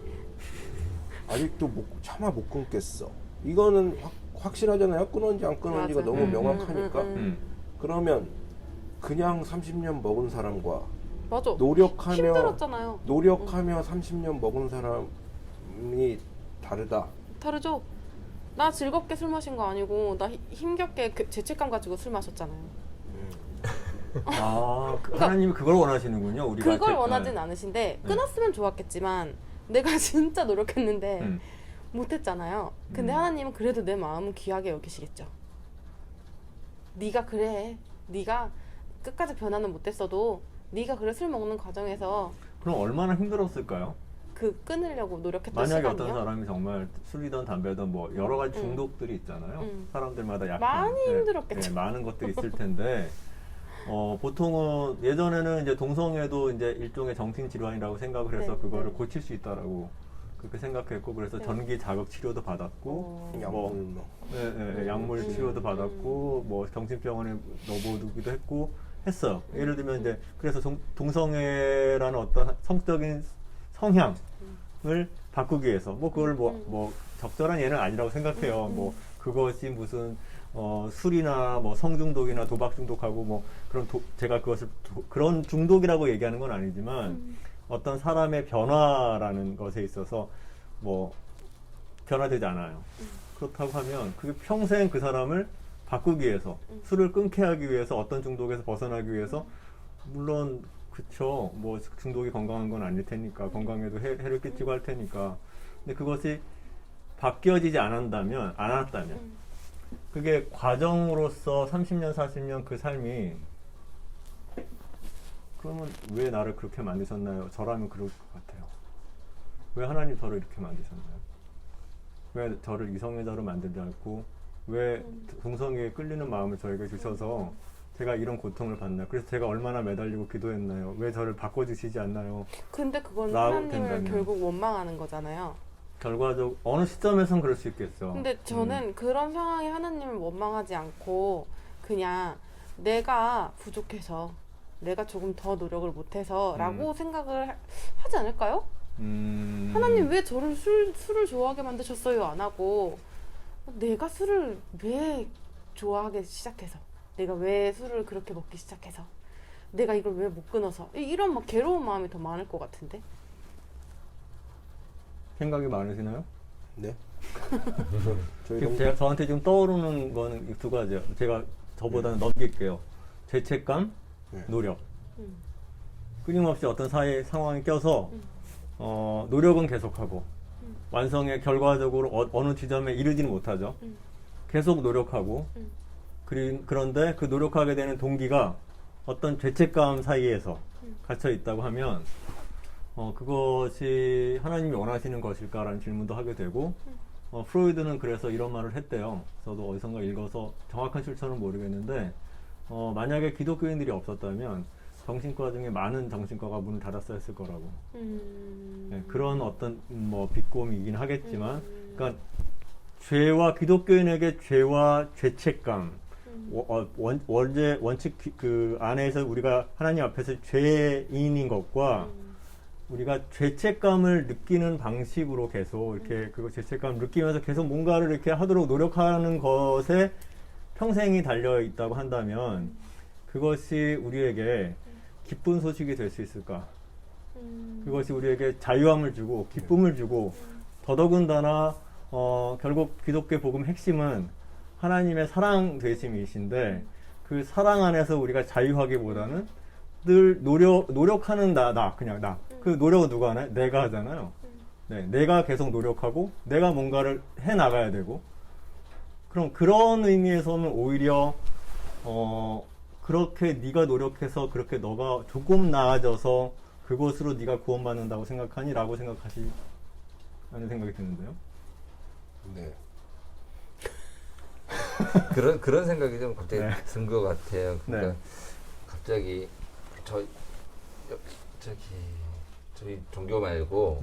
아직도 차마 못 끊겠어. 이거는 확실하잖아요. 끊었는지 안 끊었는지가 맞아. 너무 명확하니까. 음. 그러면 그냥 30년 먹은 사람과 맞아. 노력하며 힘들었잖아요. 30년 먹은 사람이 다르다. 다르죠. 나 즐겁게 술 마신 거 아니고 나 힘겹게 죄책감 가지고 술 마셨잖아요. 하나님이 그걸 원하시는군요. 우리가 그걸 원하진 않으신데 끊었으면 좋았겠지만 내가 진짜 노력했는데 못했잖아요. 근데 하나님은 그래도 내 마음은 귀하게 여기시겠죠. 네가 그래. 네가 끝까지 변화는 못했어도 네가 그래 술 먹는 과정에서 그럼 얼마나 힘들었을까요? 끊으려고 노력했던 만약에 시간이요? 어떤 사람이 정말 술이든 담배든 여러 가지 중독들이 있잖아요. 사람들마다 약간 많이 힘들었겠죠. 많은 것들이 있을 텐데 보통은 예전에는 이제 동성애도 이제 일종의 정신 질환이라고 생각을 해서 네, 그거를 네. 고칠 수 있다라고 그렇게 생각했고 그래서 네. 전기 자극 치료도 받았고 약물 치료도 받았고 정신병원에 넣어두기도 했고 했어요. 예를 들면 이제 그래서 동성애라는 어떤 성적인 성향을 바꾸기 위해서 그걸 적절한 예는 아니라고 생각해요. 그것이 무슨 술이나 성중독이나 도박 중독하고 제가 그것을 그런 중독이라고 얘기하는 건 아니지만 어떤 사람의 변화라는 것에 있어서 변화되지 않아요. 그렇다고 하면 그게 평생 그 사람을 바꾸기 위해서 술을 끊게 하기 위해서 어떤 중독에서 벗어나기 위해서 물론 그쵸. 뭐 중독이 건강한 건 아닐 테니까 건강에도 해를 끼치고 할 테니까. 근데 그것이 바뀌어지지 않았다면 그게 과정으로서 30년, 40년 그 삶이 그러면 왜 나를 그렇게 만드셨나요? 저라면 그럴 것 같아요. 왜 하나님 저를 이렇게 만드셨나요? 왜 저를 이성애자로 만들지 않고 왜 동성애에 끌리는 마음을 저에게 주셔서 제가 이런 고통을 받나요? 그래서 제가 얼마나 매달리고 기도했나요? 왜 저를 바꿔주시지 않나요? 근데 그건 라고 하나님을 된다면. 결국 원망하는 거잖아요. 결과적 어느 시점에선 그럴 수 있겠죠. 근데 저는 그런 상황에 하나님을 원망하지 않고 그냥 내가 부족해서 내가 조금 더 노력을 못해서 라고 생각을 하지 않을까요? 하나님 왜 저를 술을 좋아하게 만드셨어요? 안 하고 내가 술을 왜 좋아하게 시작해서 내가 왜 술을 그렇게 먹기 시작해서 내가 이걸 왜 못 끊어서 이런 막 괴로운 마음이 더 많을 것 같은데. 생각이 많으시나요? 네. 지금 저한테 지금 떠오르는 거는 두 가지요. 제가 저보다는 넘길게요. 죄책감, 네. 노력. 음. 끊임없이 어떤 사회 상황에 껴서 노력은 계속하고 완성에 결과적으로 어느 지점에 이르지는 못하죠. 계속 노력하고 그런데 그 노력하게 되는 동기가 어떤 죄책감 사이에서 갇혀 있다고 하면 그것이 하나님이 원하시는 것일까라는 질문도 하게 되고 프로이드는 그래서 이런 말을 했대요. 저도 어디선가 읽어서 정확한 출처는 모르겠는데 만약에 기독교인들이 없었다면 정신과 중에 많은 정신과가 문을 닫았어야 했을 거라고. 네, 그런 어떤 뭐 비꼼이긴 하겠지만 그러니까 죄와 기독교인에게 죄와 죄책감 원칙 그 안에서 우리가 하나님 앞에서 죄인인 것과 우리가 죄책감을 느끼는 방식으로 계속 이렇게 그 죄책감을 느끼면서 계속 뭔가를 이렇게 하도록 노력하는 것에 평생이 달려 있다고 한다면 그것이 우리에게 기쁜 소식이 될 수 있을까? 그것이 우리에게 자유함을 주고 기쁨을 주고 더더군다나 결국 기독교 복음 핵심은 하나님의 사랑 되심이신데 그 사랑 안에서 우리가 자유하기보다는 늘 노력하는 나 그냥 나. 그 노력은 누가 하나요? 내가 하잖아요. 네, 내가 계속 노력하고 내가 뭔가를 해 나가야 되고 그럼 그런 의미에서는 오히려 그렇게 네가 노력해서 그렇게 너가 조금 나아져서 그것으로 네가 구원받는다고 생각하니? 라고 생각하시는 생각이 드는데요. 네. 그런 생각이 좀 갑자기 네. 든 것 같아요. 그러니까 네. 갑자기 저희 종교 말고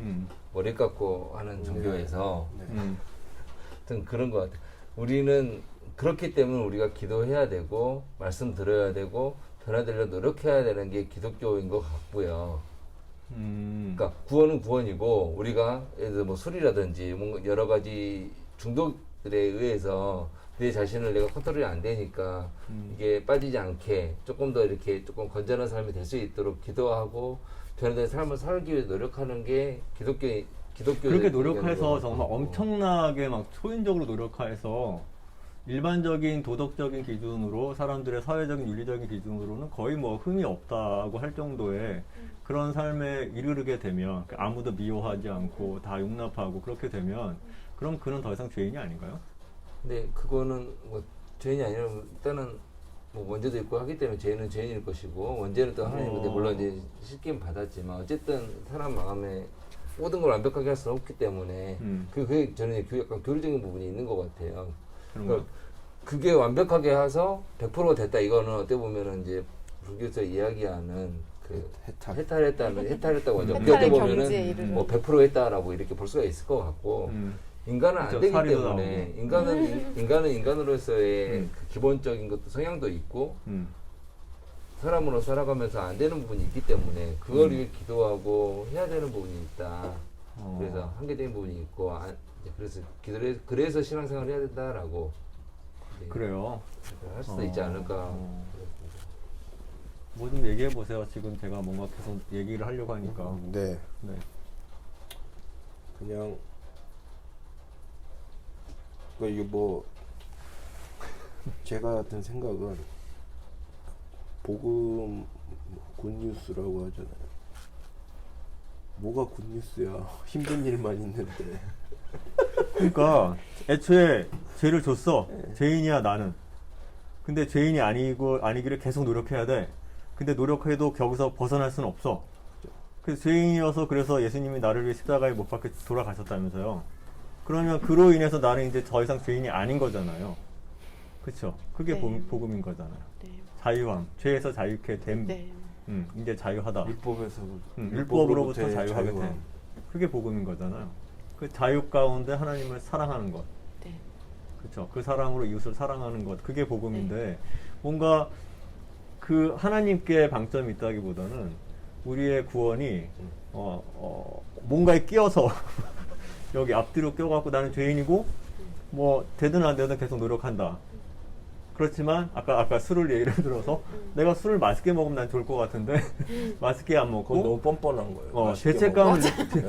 머리 깎고 하는 종교에서 네. 하여튼 그런 것 같아요. 우리는 그렇기 때문에 우리가 기도해야 되고 말씀 들어야 되고 변화되려 노력해야 되는 게 기독교인 것 같고요. 그러니까 구원은 구원이고 우리가 예를 들어 뭐 술이라든지 뭔가 여러 가지 중독들에 의해서 내 자신을 내가 컨트롤이 안 되니까 이게 빠지지 않게 조금 더 이렇게 조금 건전한 삶이 될 수 있도록 기도하고 변화된 삶을 살기 위해 노력하는 게 기독교 그렇게 노력해서 정말 엄청나게 막 초인적으로 노력해서 일반적인 도덕적인 기준으로 사람들의 사회적인 윤리적인 기준으로는 거의 뭐 흠이 없다고 할 정도의 그런 삶에 이르게 되면 아무도 미워하지 않고 다 용납하고 그렇게 되면 그럼 그는 더 이상 죄인이 아닌가요? 근데 그거는 뭐 죄인이 아니라 일단은 뭐 원죄도 있고 하기 때문에 죄인은 죄인일 것이고 원죄는 또 하나님한테 물론 이제 쉽게 받았지만 어쨌든 사람 마음에 모든 걸 완벽하게 할 수는 없기 때문에 그게 저는 약간 교리적인 부분이 있는 것 같아요. 그러니까 그게 완벽하게 해서 100%가 됐다 이거는 어떻게 보면은 이제 불교에서 이야기하는 그 해탈했다고 하죠. 어떻게 보면은 뭐 100% 했다라고 이렇게 볼 수가 있을 것 같고 인간은 안 되기 때문에 인간은 인간으로서의 그 기본적인 것도 성향도 있고 사람으로 살아가면서 안 되는 부분이 있기 때문에 그걸 위해 기도하고 해야 되는 부분이 있다. 그래서 한계적인 부분이 있고 그래서 그래서 신앙생활을 해야 된다라고 그래요. 할 수도 있지 않을까. 뭐 좀 얘기해 보세요. 지금 제가 뭔가 계속 얘기를 하려고 하니까. 네. 네. 그냥 이게 뭐 제가 든 생각은 복음을 굿뉴스라고 하잖아요. 뭐가 굿뉴스야? 힘든 일만 있는데. 그러니까 애초에 죄를 줬어. 죄인이야 나는. 근데 죄인이 아니기를 계속 노력해야 돼. 근데 노력해도 거기서 벗어날 수는 없어. 그래서 죄인이어서 그래서 예수님이 나를 위해 십자가에 못 박혀 돌아가셨다면서요. 그러면 그로 인해서 나는 이제 더 이상 죄인이 아닌 거잖아요. 그렇죠? 그게 네. 복음인 거잖아요. 네. 자유함, 죄에서 자유케 됨. 네. 이제 자유하다. 율법에서 율법으로부터 자유하게 자유함. 됨. 그게 복음인 거잖아요. 그 자유 가운데 하나님을 사랑하는 것. 네. 그렇죠. 그 사랑으로 이웃을 사랑하는 것. 그게 복음인데 뭔가 그 하나님께 방점이 있다기보다는 우리의 구원이 뭔가에 끼어서 여기 앞뒤로 껴갖고 나는 죄인이고 뭐 되든 안 되든 계속 노력한다. 그렇지만 아까 술을 예를 들어서 내가 술을 맛있게 먹으면 난 좋을 것 같은데 맛있게 안 그건 먹고 너무 뻔뻔한 거예요. 맛있게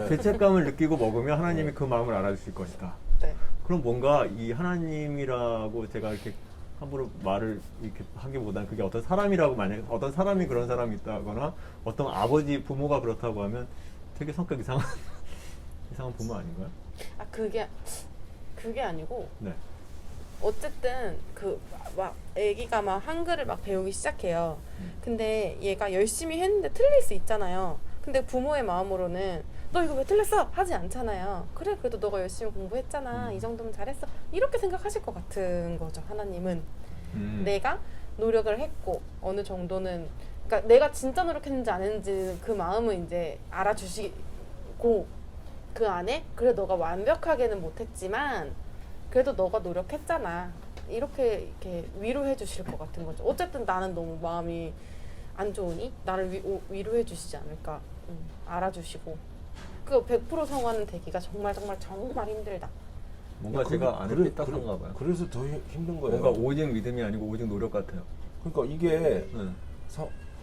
죄책감을 느끼고 먹으면 하나님이 그 마음을 알아주실 것이다. 네. 그럼 뭔가 이 하나님이라고 제가 이렇게 함부로 말을 이렇게 하기보다는 그게 어떤 사람이라고 만약 어떤 사람이 그런 사람이 있다거나 어떤 아버지 부모가 그렇다고 하면 되게 성격 이상한 부모 아닌가요? 아 그게 아니고 네. 어쨌든 그 막 애기가 막 한글을 막 배우기 시작해요. 근데 얘가 열심히 했는데 틀릴 수 있잖아요. 근데 부모의 마음으로는 너 이거 왜 틀렸어? 하지 않잖아요. 그래 그래도 너가 열심히 공부했잖아. 이 정도면 잘했어. 이렇게 생각하실 것 같은 거죠. 하나님은 내가 노력을 했고 어느 정도는 그러니까 내가 진짜 노력했는지 안 했는지 그 마음은 이제 알아주시고 그 안에 그래 너가 완벽하게는 못했지만 그래도 너가 노력했잖아. 이렇게 위로해 주실 것 같은 거죠. 어쨌든 나는 너무 마음이 안 좋으니 나를 위로해 주시지 않을까. 알아주시고 그 100% 성화는 되기가 정말 힘들다. 뭔가 제가 안 했기 딱한가 봐요. 그래서 더 힘든 거예요. 뭔가 오직 믿음이 아니고 오직 노력 같아요. 그러니까 이게 네.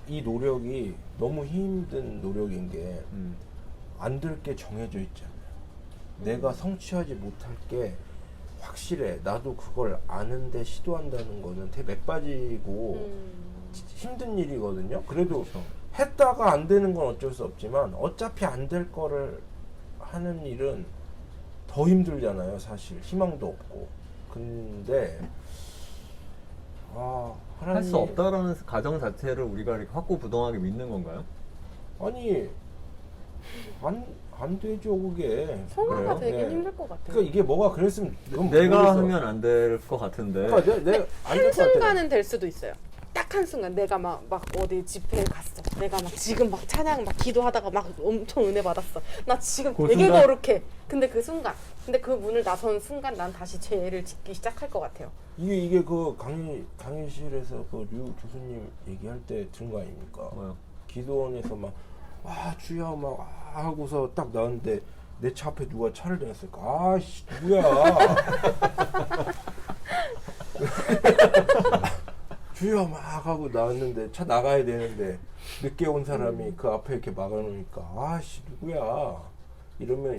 이 노력이 너무 힘든 노력인 게 안 될 게 정해져 있잖아요. 내가 성취하지 못할 게 확실해. 나도 그걸 아는데 시도한다는 거는 되게 맥빠지고 힘든 일이거든요. 그래도 그렇죠. 했다가 안 되는 건 어쩔 수 없지만 어차피 안 될 거를 하는 일은 더 힘들잖아요. 사실 희망도 없고. 근데 할 수 없다라는 가정 자체를 우리가 이렇게 확고부동하게 믿는 건가요? 아니 안 되죠 그게. 성화가 그래요? 되긴 네. 힘들 것 같아요. 그러니까 이게 뭐가 그랬으면 그건 내가 모르겠어. 하면 안 될 것 같은데. 그러니까 내가 안 될 것 같아. 한순간은 될 수도 있어요. 딱 한순간 내가 막 어디 집회에 갔어. 내가 막 지금 막 찬양 막 기도하다가 막 엄청 은혜 받았어. 나 지금 그 되게 순간? 거룩해. 근데 그 순간 근데 그 문을 나선 순간 난 다시 죄를 짓기 시작할 것 같아요. 이게 그 강의실에서 그 류 교수님 얘기할 때 들은 거 아닙니까? 뭐요? 기도원에서 막 주여 막 하고서 딱 나왔는데 내 차 앞에 누가 차를 대놨을까? 아씨 누구야? 주여 막 하고 나왔는데 차 나가야 되는데 늦게 온 사람이 그 앞에 이렇게 막아놓으니까 아씨 누구야? 이러면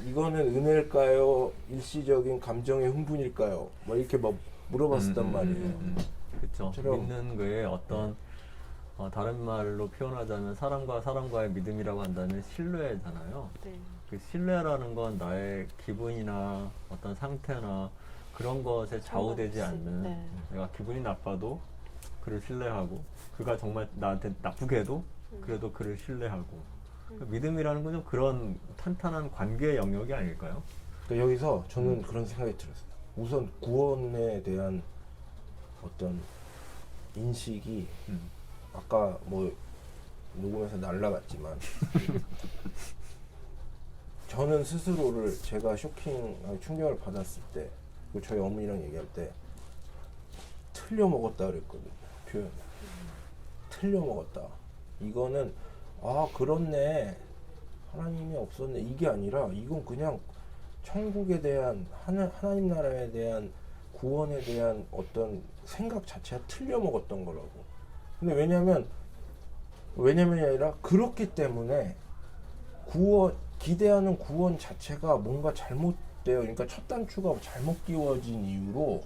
이거는 은혜일까요? 일시적인 감정의 흥분일까요? 막 이렇게 막 물어봤었단 말이에요. 그렇죠. 처럼. 믿는 거에 어떤 다른 말로 표현하자면 사람과 사람과의 믿음이라고 한다면 신뢰잖아요. 네. 그 신뢰라는 건 나의 기분이나 어떤 상태나 그런 것에 좌우되지 않는 네. 내가 기분이 나빠도 그를 신뢰하고 그가 정말 나한테 나쁘게 해도 그래도 그를 신뢰하고 그 믿음이라는 건 좀 그런 탄탄한 관계의 영역이 아닐까요? 그러니까 여기서 저는 그런 생각이 들었어요. 우선 구원에 대한 어떤 인식이 아까 뭐 녹음에서 날라갔지만 저는 스스로를 제가 충격을 받았을 때 그리고 저희 어머니랑 얘기할 때 틀려 먹었다 그랬거든요. 표현을 틀려 먹었다. 이거는 그렇네 하나님이 없었네 이게 아니라 이건 그냥 천국에 대한 하나님 나라에 대한 구원에 대한 어떤 생각 자체가 틀려 먹었던 거라고. 근데 왜냐면이 아니라 그렇기 때문에 기대하는 구원 자체가 뭔가 잘못돼요. 그러니까 첫 단추가 잘못 끼워진 이유로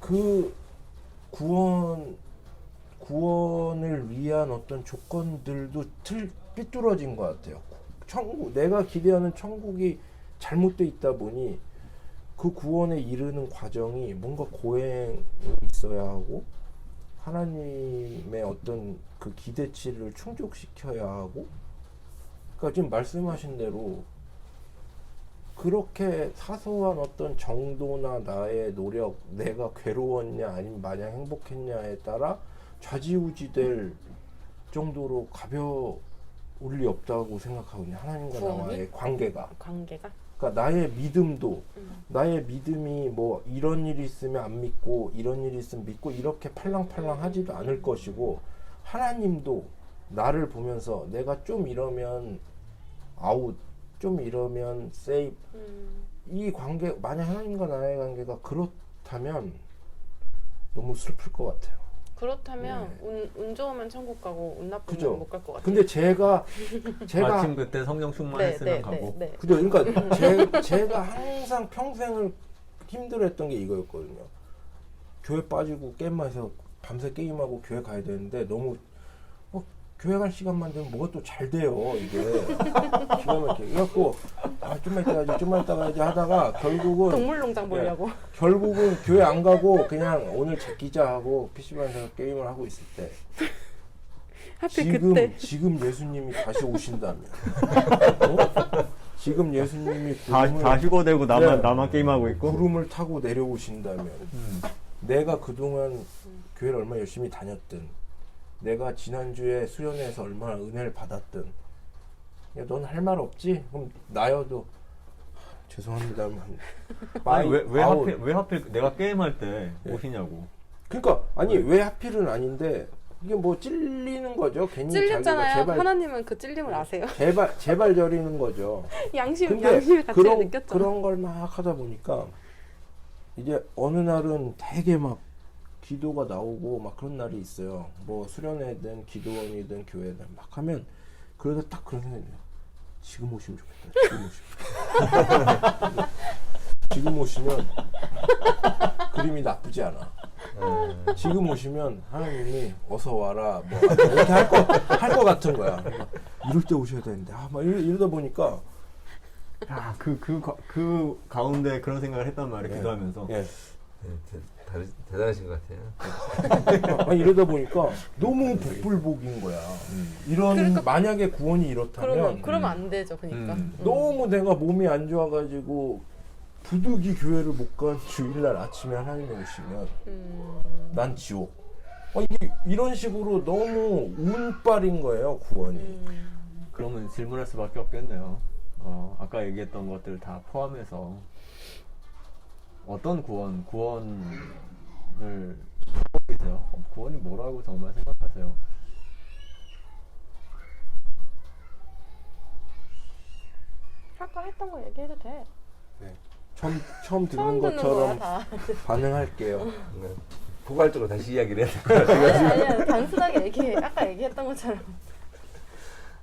그 구원 구원을 위한 어떤 조건들도 삐뚤어진 것 같아요. 천국, 내가 기대하는 천국이 잘못돼 있다 보니 그 구원에 이르는 과정이 뭔가 고행이 있어야 하고 하나님의 어떤 그 기대치를 충족시켜야 하고, 그러니까 지금 말씀하신 대로 그렇게 사소한 어떤 정도나 나의 노력, 내가 괴로웠냐 아니면 마냥 행복했냐에 따라 좌지우지될 정도로 가벼울 리 없다고 생각하거든요. 하나님과 구원이? 나와의 관계가. 관계가 그러니까 나의 믿음도, 나의 믿음이 뭐 이런 일이 있으면 안 믿고 이런 일이 있으면 믿고 이렇게 팔랑팔랑 하지도 않을 것이고, 하나님도 나를 보면서 내가 좀 이러면 아웃, 좀 이러면 세이브, 이 관계, 만약 하나님과 나의 관계가 그렇다면 너무 슬플 것 같아요. 그렇다면 운 좋으면 천국 가고 운 나쁘면 그죠? 못 갈 것 같아요. 근데 제가 마침 그때 성령 충만했으면 네, 가고. 네. 그죠? 그러니까 제가 항상 평생을 힘들어했던 게 이거였거든요. 교회 빠지고 게임만 해서 밤새 게임하고 교회 가야 되는데 너무 교회 갈 시간만 되면 뭐가 또 잘 돼요, 이게. 기가 막히게. 그래갖고 좀만 이따 가야지, 좀만 이따 가야지 하다가 결국은 동물농장 보려고. 결국은 교회 안 가고 그냥 오늘 제끼자 하고 PC방에서 게임을 하고 있을 때 하필 그때. 지금 예수님이 다시 오신다면, 어? 지금 예수님이 다 휴거되고 네. 나만 게임하고 있고. 구름을 타고 내려오신다면, 내가 그동안 교회를 얼마나 열심히 다녔든, 내가 지난주에 수련회에서 얼마나 은혜를 받았든, 야, 넌 할 말 없지? 그럼 나여도 죄송합니다. 아니 왜 하필 내가 게임할 때 오시냐고. 그러니까 아니 왜 하필은 아닌데, 이게 뭐 찔리는 거죠. 괜히 찔렸잖아요. 자기가 제발 하나님은 그 찔림을 아세요. 제발 저리는 거죠. 양심을 같이 느꼈죠. 그런 걸 막 하다 보니까 이제 어느 날은 되게 막 기도가 나오고 막 그런 날이 있어요. 뭐 수련회든 기도원이든 교회든 막 하면, 그러다 딱 그런 생각이 들어요. 지금 오시면 좋겠다. 지금 오시면 그림이 나쁘지 않아. 지금 오시면 하나님이 어서 와라 뭐 이렇게 할 것 같은 거야. 이럴 때 오셔야 되는데 막 이러다 보니까 야, 그 가운데 그런 생각을 했단 말이에요. 예. 기도하면서. 예. 대단하신 것 같아요. 이러다 보니까 너무 복불복인 거야. 이런 그러니까- 만약에 구원이 이렇다면 그러면 안 되죠. 그러니까. 너무 내가 몸이 안 좋아가지고 부득이 교회를 못 간 주일날 아침에 하나님이 오시면 난 지옥. 이게 이런 식으로 너무 운빨인 거예요, 구원이. 그러면 질문할 수밖에 없겠네요. 아까 얘기했던 것들 다 포함해서 어떤 구원을 하고 계세요? 구원이 뭐라고 정말 생각하세요? 아까 했던 거 얘기해도 돼. 네. 처음 듣는 처음 듣는 것처럼 거야 다. 반응할게요. 포괄적으로 다시 이야기를 해야 돼. 아니야 단순하게 아까 얘기했던 것처럼.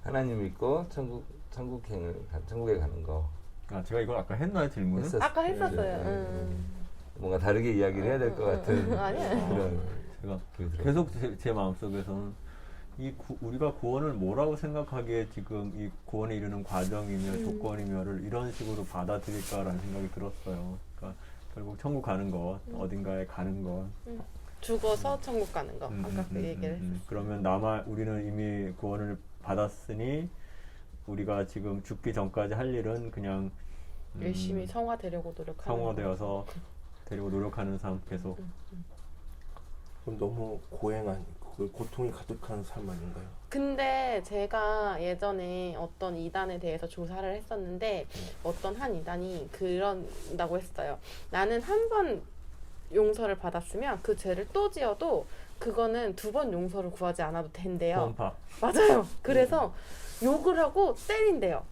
하나님 믿고 천국에 가는 거. 제가 이걸 아까 했나요, 질문을? 했었어요. 아까 했었어요. 네. 뭔가 다르게 이야기를 해야 될 것 같은 아니야. 그런 제가 기분이 들어요. 계속 제 마음속에서는 우리가 구원을 뭐라고 생각하기에 지금 이 구원에 이르는 과정이며 조건이며를 이런 식으로 받아들일까라는 생각이 들었어요. 그러니까 결국 천국 가는 것, 어딘가에 가는 것. 죽어서 천국 가는 거. 아까 그 얘기를 했었어. 그러면 우리는 이미 구원을 받았으니 우리가 지금 죽기 전까지 할 일은 그냥 열심히 성화되려고 노력하는 성화되어서 되려고 노력하는 삶 계속. 그럼 너무 고통이 가득한 삶 아닌가요? 근데 제가 예전에 어떤 이단에 대해서 조사를 했었는데 어떤 한 이단이 그런다고 했어요. 나는 한 번 용서를 받았으면 그 죄를 또 지어도 그거는 2번 용서를 구하지 않아도 된대요. 구원파. 맞아요. 그래서 욕을 하고 때린대요.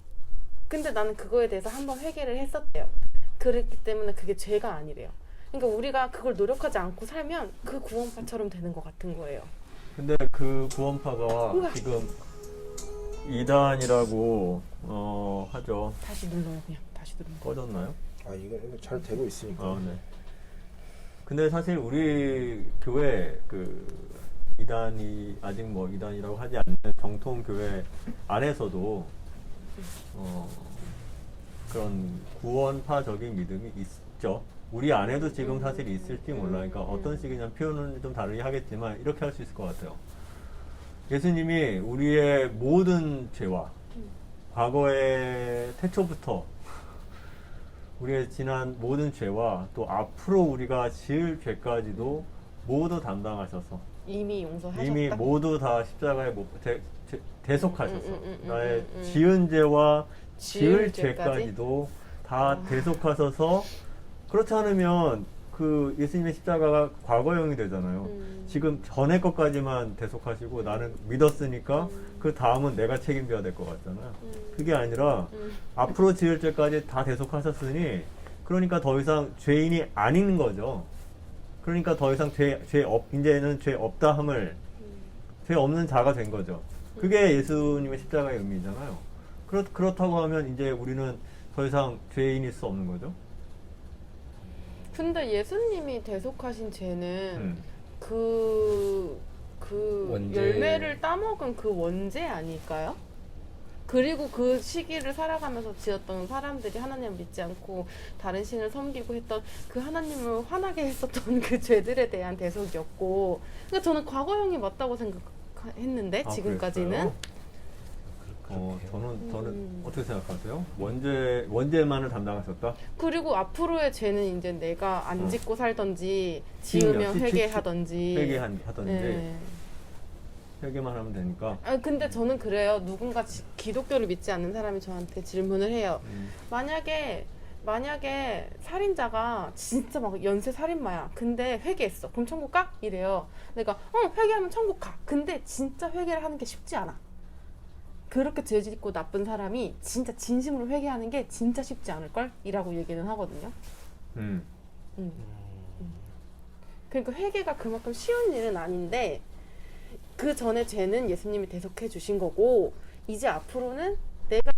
근데 나는 그거에 대해서 한번 회개를 했었대요. 그랬기 때문에 그게 죄가 아니래요. 그러니까 우리가 그걸 노력하지 않고 살면 그 구원파처럼 되는 것 같은 거예요. 근데 그 구원파가 지금 이단이라고 하죠. 다시 눌러요. 그냥 다시 눌러요. 꺼졌나요? 이거 잘 되고 있으니까. 네. 근데 사실 우리 교회 이단이 아직 뭐 이단이라고 하지 않는 정통 교회 안에서도 그런 구원파적인 믿음이 있죠. 우리 안에도 지금 사실 있을지 몰라. 그러니까 어떤 식이냐면 표현은 좀 다르게 하겠지만 이렇게 할 수 있을 것 같아요. 예수님이 우리의 모든 죄와 과거의 태초부터 우리의 지난 모든 죄와 또 앞으로 우리가 지을 죄까지도 모두 담당하셔서 이미 용서하셨다. 이미 모두 다 십자가에 대속하셔서 나의 지은 죄와 지을 죄까지도 다 대속하셔서 그렇지 않으면 그 예수님의 십자가가 과거형이 되잖아요. 지금 전에 것까지만 대속하시고 나는 믿었으니까 그 다음은 내가 책임져야 될 것 같잖아요. 그게 아니라 앞으로 지을 죄까지 다 대속하셨으니 그러니까 더 이상 죄인이 아닌 거죠. 그러니까 더 이상 이제는 죄 없다 함을 죄 없는 자가 된 거죠. 그게 예수님의 십자가의 의미잖아요. 그렇다고 하면 이제 우리는 더 이상 죄인일 수 없는 거죠. 근데 예수님이 대속하신 죄는 원죄. 열매를 따먹은 그 원죄 아닐까요? 그리고 그 시기를 살아가면서 지었던 사람들이 하나님을 믿지 않고 다른 신을 섬기고 했던 그 하나님을 화나게 했었던 그 죄들에 대한 대속이었고, 그러니까 저는 과거형이 맞다고 생각했는데 지금까지는. 그랬어요? 저는 어떻게 생각하세요? 원죄만을 담당하셨다? 그리고 앞으로의 죄는 이제 내가 안 짓고 살던지 지으면 회개하던지. 회개하던지. 네. 회개만 하면 되니까. 근데 저는 그래요. 누군가 기독교를 믿지 않는 사람이 저한테 질문을 해요. 만약에 살인자가 진짜 막 연쇄 살인마야. 근데 회개했어. 그럼 천국 가? 이래요. 내가 회개하면 천국 가. 근데 진짜 회개를 하는 게 쉽지 않아. 그렇게 죄 짓고 나쁜 사람이 진짜 진심으로 회개하는 게 진짜 쉽지 않을걸? 이라고 얘기는 하거든요. 그러니까 회개가 그만큼 쉬운 일은 아닌데 그 전에 죄는 예수님이 대속해 주신 거고 이제 앞으로는 내가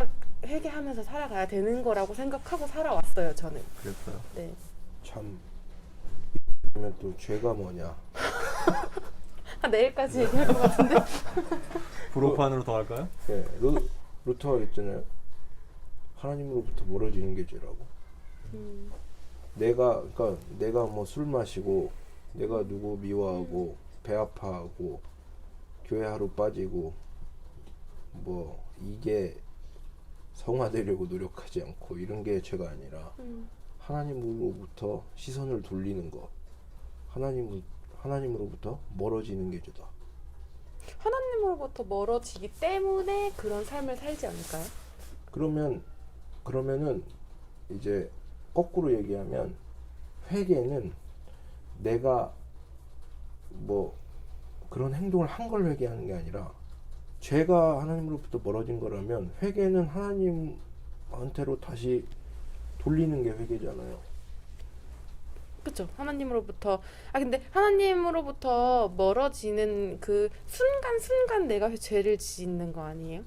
회개하면서 살아가야 되는 거라고 생각하고 살아왔어요. 저는. 그랬어요. 네. 참 그러면 또 죄가 뭐냐? 내일까지 얘기할 것 같은데. 불호판으로 더 할까요? 네, 루터가 그랬잖아요. 하나님으로부터 멀어지는 게 죄라고. 내가 뭐 술 마시고 내가 누구 미워하고 배 아파하고 교회 하루 빠지고 뭐 이게 성화되려고 노력하지 않고 이런 게 죄가 아니라 하나님으로부터 시선을 돌리는 것, 하나님으로부터 멀어지는 게 죄다. 하나님으로부터 멀어지기 때문에 그런 삶을 살지 않을까요? 그러면은 이제 거꾸로 얘기하면 회개는 내가 뭐 그런 행동을 한 걸 회개하는 게 아니라 죄가 하나님으로부터 멀어진 거라면 회개는 하나님한테로 다시 돌리는 게 회개잖아요. 그쵸. 하나님으로부터 근데 하나님으로부터 멀어지는 그 순간 내가 죄를 짓는 거 아니에요?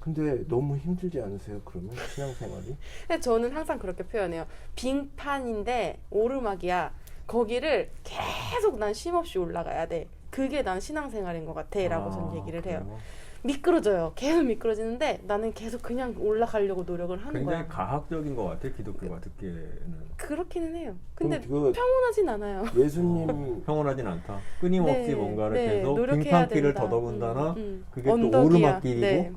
근데 너무 힘들지 않으세요? 그러면 신앙생활이? 근데 저는 항상 그렇게 표현해요. 빙판인데 오르막이야. 거기를 계속 난 쉼없이 올라가야 돼. 그게 난 신앙생활인 것 같아 라고 저는 얘기를 해요. 그래요? 미끄러져요. 계속 미끄러지는데 나는 계속 그냥 올라가려고 노력을 하는 굉장히 거야. 가학적인 것 같아 기독교가 듣기에는. 그렇기는 해요. 근데 그럼 평온하진 않아요. 예수님 평온하진 않다. 끊임없이 네, 뭔가를 네, 계속 노력해야 빙판길을 된다. 더더군다나 그게 또 언덕이야. 오르막길이고 네.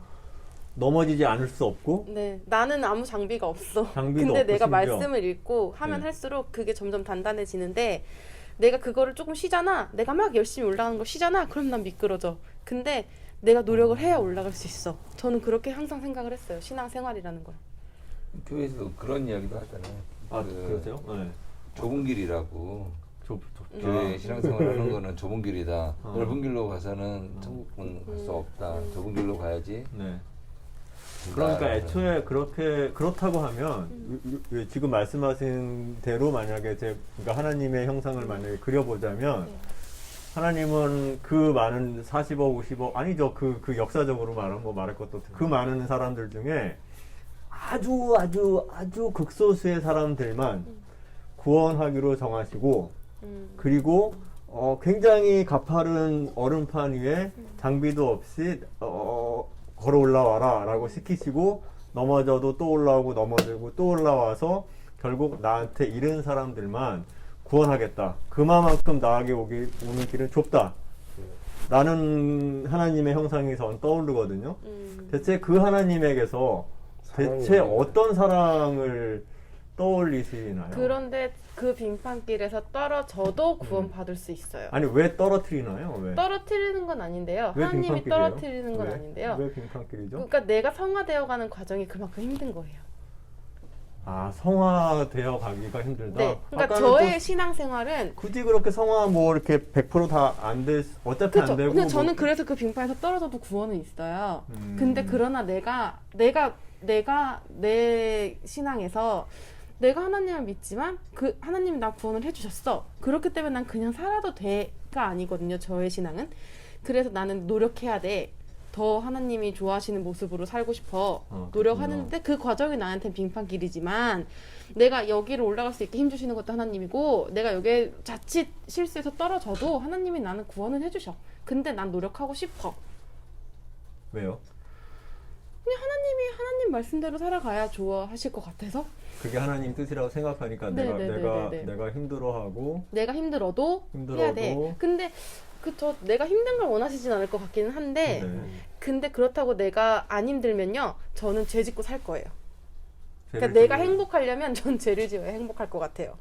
넘어지지 않을 수 없고 네, 나는 아무 장비가 없어. 장비도 근데 없고 내가 심지어. 말씀을 읽고 하면 네. 할수록 그게 점점 단단해지는데 내가 그거를 조금 쉬잖아. 내가 막 열심히 올라가는 거 쉬잖아. 그럼 난 미끄러져. 근데 내가 노력을 해야 올라갈 수 있어. 저는 그렇게 항상 생각을 했어요. 신앙생활이라는 걸. 교회에서 그런 이야기도 하잖아요. 그러세요? 네. 좁은 길이라고. 좁. 교회 신앙생활하는 거는 좁은 길이다. 어. 넓은 길로 가서는 천국은 갈 수 없다. 좁은 길로 가야지. 네. 그러니까 애초에 그렇다고 하면 지금 말씀하신 대로 만약에 그러니까 하나님의 형상을 만약에 그려보자면 하나님은 그 많은 40억, 50억 아니죠. 그 역사적으로 말할 것도 없고 그 많은 사람들 중에 아주 극소수의 사람들만 구원하기로 정하시고 그리고 굉장히 가파른 얼음판 위에 장비도 없이 걸어 올라와라 라고 시키시고 넘어져도 또 올라오고 넘어지고 또 올라와서 결국 나한테 이른 사람들만 구원하겠다. 그만큼 나에게 오는 길은 좁다. 라는 하나님의 형상이 전 떠오르거든요. 대체 그 하나님에게서 대체 사랑이 어떤 사랑을 떠올리시나요? 그런데 그 빙판길에서 떨어져도 구원받을 수 있어요. 아니 왜 떨어뜨리나요? 왜? 떨어뜨리는 건 아닌데요. 왜 하나님이 빙판길이에요? 떨어뜨리는 건 왜? 아닌데요. 왜 빙판길이죠? 그러니까 내가 성화되어가는 과정이 그만큼 힘든 거예요. 아, 성화되어 가기가 힘들다. 네, 그러니까 아까는 저의 또 신앙생활은 굳이 그렇게 성화 뭐 이렇게 100% 다 안 돼, 어차피 그렇죠. 안 되고. 근데 저는 뭐, 그래서 그 빙판에서 떨어져도 구원은 있어요. 음. 근데 그러나 내가 내 신앙에서 내가 하나님을 믿지만 그 하나님이 나 구원을 해주셨어. 그렇기 때문에 난 그냥 살아도 돼가 아니거든요. 저의 신앙은. 그래서 나는 노력해야 돼. 더 하나님이 좋아하시는 모습으로 살고 싶어. 노력하는데 그 과정이 나한테는 빙판길이지만 내가 여기를 올라갈 수 있게 힘주시는 것도 하나님이고 내가 여기에 자칫 실수해서 떨어져도 하나님이 나는 구원을 해주셔. 근데 난 노력하고 싶어. 왜요? 그냥 하나님 말씀대로 살아가야 좋아하실 것 같아서 그게 하나님 뜻이라고 생각하니까 네, 내가 힘들어하고 내가 힘들어도 해야 돼. 근데 내가 힘든 걸 원하시진 않을 것 같기는 한데 네. 근데 그렇다고 내가 안 힘들면요 저는 죄 짓고 살 거예요. 그러니까 죄를 내가 지어요. 행복하려면 전 죄를 지어야 행복할 것 같아요.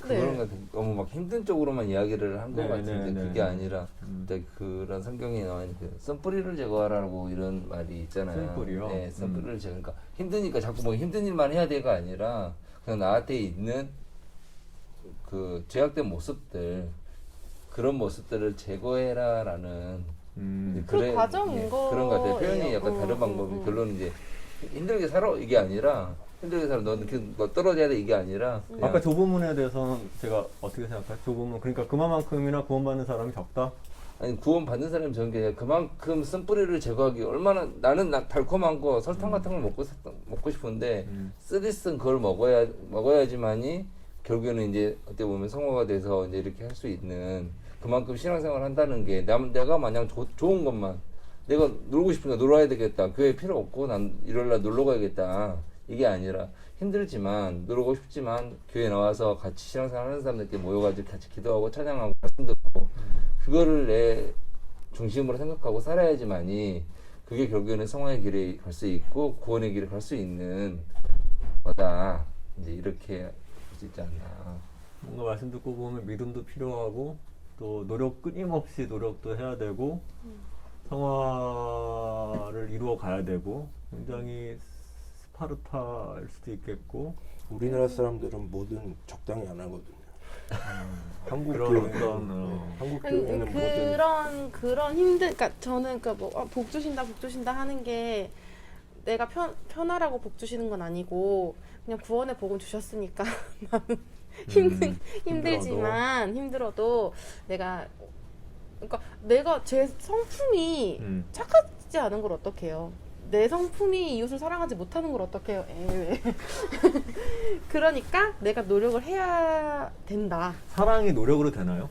그래요? 그거는 너무 막 힘든 쪽으로만 이야기를 한 것 네, 같은데 네, 그게 네. 아니라 근데 그런 성경에 나온 그 썬뿌리를 제거하라고 이런 말이 있잖아요. 썬뿌리요? 네, 썬뿌리를 제거. 그러니까 힘드니까 자꾸 뭐 힘든 일만 해야 돼가 아니라 그냥 나한테 있는 그 죄악된 모습들 그런 모습들을 제거해라라는 그 과정인 거예요. 그런 것 같아요. 표현이 약간 다른 방법이 결론은 이제 힘들게 살아 이게 아니라 힘들게 살아 너는 너 떨어져야 돼 이게 아니라 그냥 아까 저 부분에 대해서는 제가 어떻게 생각해요? 저 부분 그러니까 그만큼이나 구원받는 사람이 적다? 아니 구원 받는 사람이 적은 게 아니라 그만큼 쓴뿌리를 제거하기 얼마나 나는 달콤한 거 설탕 같은 걸 먹고 싶은데 쓰디쓴 그걸 먹어야지만이 결국에는 이제 어떻게 보면 성화가 돼서 이제 이렇게 할 수 있는 그만큼 신앙생활 한다는 게 내가 마냥 좋은 것만 내가 놀고 싶으니까 놀아야 되겠다 교회 필요 없고 난 일요일날 놀러 가야겠다 이게 아니라 힘들지만 놀고 싶지만 교회 나와서 같이 신앙생활 하는 사람들끼리 모여가지고 같이 기도하고 찬양하고 말씀 듣고 그거를 내 중심으로 생각하고 살아야지만이 그게 결국에는 성화의 길에 갈 수 있고 구원의 길에 갈 수 있는 거다 이제 이렇게 할 수 있지 않나. 뭔가 말씀 듣고 보면 믿음도 필요하고 또 끊임없이 노력도 해야 되고 성화를 이루어 가야 되고 굉장히 스파르타일 수도 있겠고 우리나라 사람들은 뭐든 적당히 안 하거든요. 한국 그런 교회는 한국 교회는 뭐든 그런 힘든 그러니까 저는 복 주신다 하는 게 내가 편하라고 복 주시는 건 아니고 그냥 구원의 복은 주셨으니까 나는 힘들어도 내가 제 성품이 착하지 않은 걸 어떡해요. 내 성품이 이웃을 사랑하지 못하는 걸 어떡해요. 왜. 그러니까 내가 노력을 해야 된다. 사랑이 노력으로 되나요?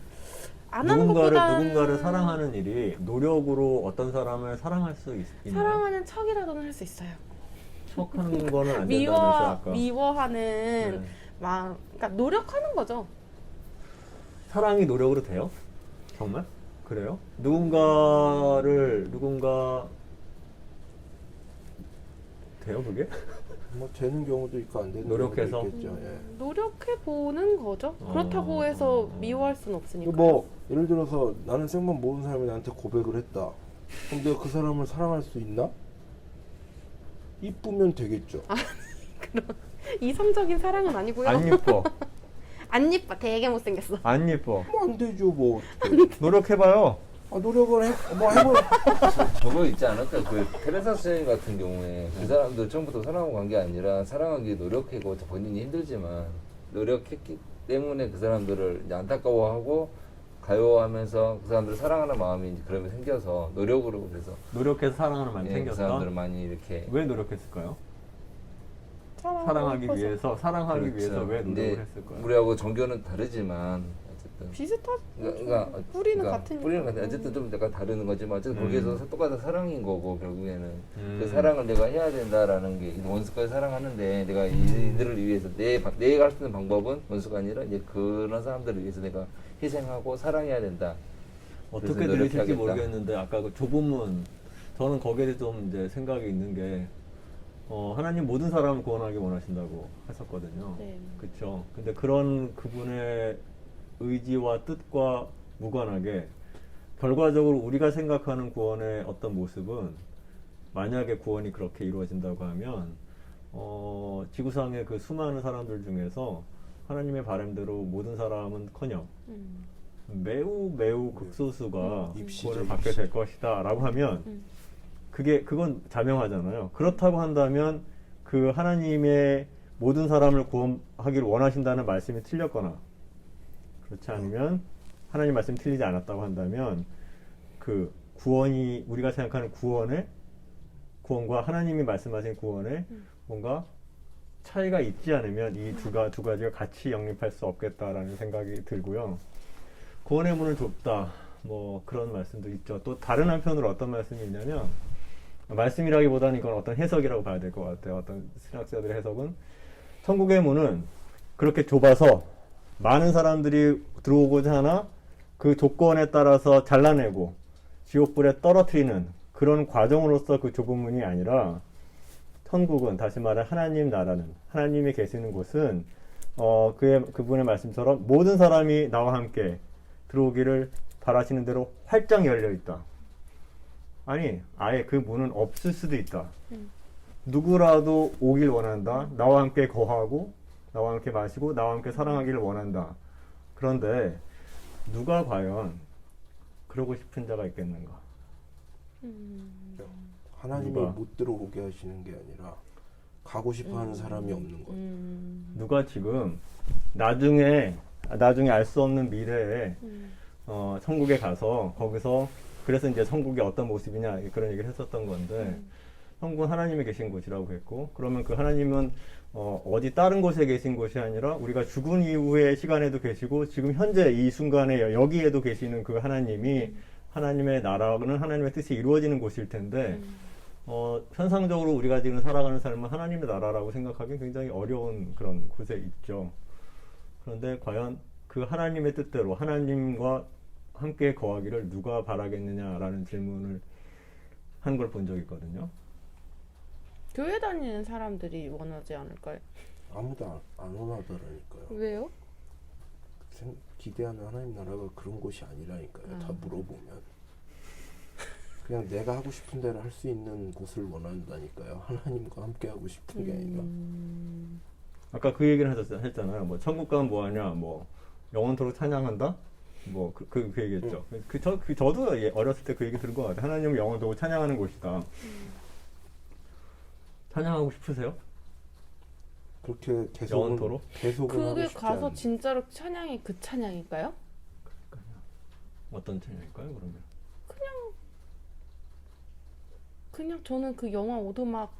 안 하는 것보다 누군가를 사랑하는 일이 노력으로 어떤 사람을 사랑할 수 있나요? 사랑하는 척이라도는 할 수 있어요. 척하는 거는 안 된다면서 아까 미워하는 마음, 그러니까 노력하는 거죠. 사랑이 노력으로 돼요? 정말? 그래요? 누군가 돼요 그게? 뭐 되는 경우도 있고 안 되는 노력해서? 경우도 있겠죠. 예. 노력해 보는 거죠. 그렇다고 해서 미워할 수는 없으니까. 뭐 예를 들어서 나는 생판 모르는 사람이 나한테 고백을 했다. 그럼 내가 그 사람을 사랑할 수 있나? 이쁘면 되겠죠. 그런 이성적인 사랑은 아니고요. 안 예뻐. 안 예뻐. 되게 못생겼어. 안 예뻐. 뭐 안 되죠 뭐. 어떡해. 노력해봐요. 노력을 해볼. 저거 있지 않을까? 그 테레사 스웨인 같은 경우에 그 사람도 처음부터 사랑하고 간 게 아니라 사랑하기 노력하고 본인이 힘들지만 노력했기 때문에 그 사람들을 이제 안타까워하고 가요하면서 그 사람들을 사랑하는 마음이 이제 그러면 생겨서 노력으로 그래서 노력해서 사랑하는 마음이 그 생겼다. 사람들을 많이 이렇게 왜 노력했을까요? 사랑하기 위해서 왜 그렇죠. 노력을 근데 했을까요? 우리하고 종교는 다르지만 어쨌든. 비슷한 그러니까 뿌리는 그러니까 같으니까. 뿌리는 같은 어쨌든 좀 약간 다른 거지만 어쨌든 거기에서 똑같은 사랑인 거고 결국에는 그 음. 사랑을 내가 해야 된다라는 게 원수까지 사랑하는데 내가 이들을 위해서 내가 할 수 있는 방법은 원수가 아니라 이제 그런 사람들을 위해서 내가 희생하고 사랑해야 된다. 어떻게 그래서 들으실지 노력해야겠다. 모르겠는데 아까 그 좁은 문 저는 거기에 대해서 좀 이제 생각이 있는 게 하나님 모든 사람을 구원하기 원하신다고 했었거든요. 네. 그렇죠. 근데 그런 그분의 의지와 뜻과 무관하게 결과적으로 우리가 생각하는 구원의 어떤 모습은 만약에 구원이 그렇게 이루어진다고 하면 지구상의 그 수많은 사람들 중에서 하나님의 바람대로 모든 사람은커녕 매우 매우 극소수가 입시죠, 구원을 받게 입시. 될 것이다라고 하면 그건 자명하잖아요. 그렇다고 한다면 그 하나님의 모든 사람을 구원하기를 원하신다는 말씀이 틀렸거나 그렇지 않으면 하나님 말씀이 틀리지 않았다고 한다면 그 구원이 우리가 생각하는 구원과 하나님이 말씀하신 구원에 뭔가 차이가 있지 않으면 이 두 가지가 같이 영립할 수 없겠다라는 생각이 들고요. 구원의 문은 좁다. 뭐 그런 말씀도 있죠. 또 다른 한편으로 어떤 말씀이 있냐면 말씀이라기보다는 이건 어떤 해석이라고 봐야 될 것 같아요. 어떤 신학자들의 해석은 천국의 문은 그렇게 좁아서 많은 사람들이 들어오고자 하나 그 조건에 따라서 잘라내고 지옥불에 떨어뜨리는 그런 과정으로서 그 좁은 문이 아니라 천국은 다시 말해 하나님 나라는 하나님이 계시는 곳은 그분의 말씀처럼 모든 사람이 나와 함께 들어오기를 바라시는 대로 활짝 열려 있다. 아니 아예 그 문은 없을 수도 있다. 누구라도 오길 원한다. 나와 함께 거하고 나와 함께 마시고 나와 함께 사랑하기를 원한다. 그런데 누가 과연 그러고 싶은 자가 있겠는가? 하나님이 누가? 못 들어오게 하시는 게 아니라 가고 싶어하는 사람이 없는 거예요. 누가 지금 나중에 알 수 없는 미래에 천국에 가서 거기서 그래서 이제 천국이 어떤 모습이냐 그런 얘기를 했었던 건데 천국은 하나님이 계신 곳이라고 했고 그러면 그 하나님은 어디 다른 곳에 계신 곳이 아니라 우리가 죽은 이후의 시간에도 계시고 지금 현재 이 순간에 여기에도 계시는 그 하나님이 하나님의 나라는 하나님의 뜻이 이루어지는 곳일 텐데 현상적으로 우리가 지금 살아가는 삶은 하나님의 나라라고 생각하기 굉장히 어려운 그런 곳에 있죠. 그런데 과연 그 하나님의 뜻대로 하나님과 함께 거하기를 누가 바라겠느냐라는 질문을 한 걸 본 적이 있거든요. 교회 다니는 사람들이 원하지 않을까요? 아무도 안 원하더라니까요. 왜요? 기대하는 하나님 나라가 그런 곳이 아니라니까요. 다 물어보면 그냥 내가 하고 싶은 대로 할 수 있는 곳을 원한다니까요. 하나님과 함께 하고 싶은 게 아니라. 아까 그 얘기를 했잖아요. 뭐 천국 가면 뭐하냐, 뭐 영원토록 찬양한다, 뭐 그 얘기했죠. 저도 어렸을 때 그 얘기 들은 것 같아요. 하나님을 영원토록 찬양하는 곳이다. 찬양하고 싶으세요? 그렇게 영원토록? 계속은 하고 그게 싶지 가서 않아요. 진짜로 찬양이 그 찬양일까요? 어떤 찬양일까요? 그러면 그냥 저는 그 영화 오두막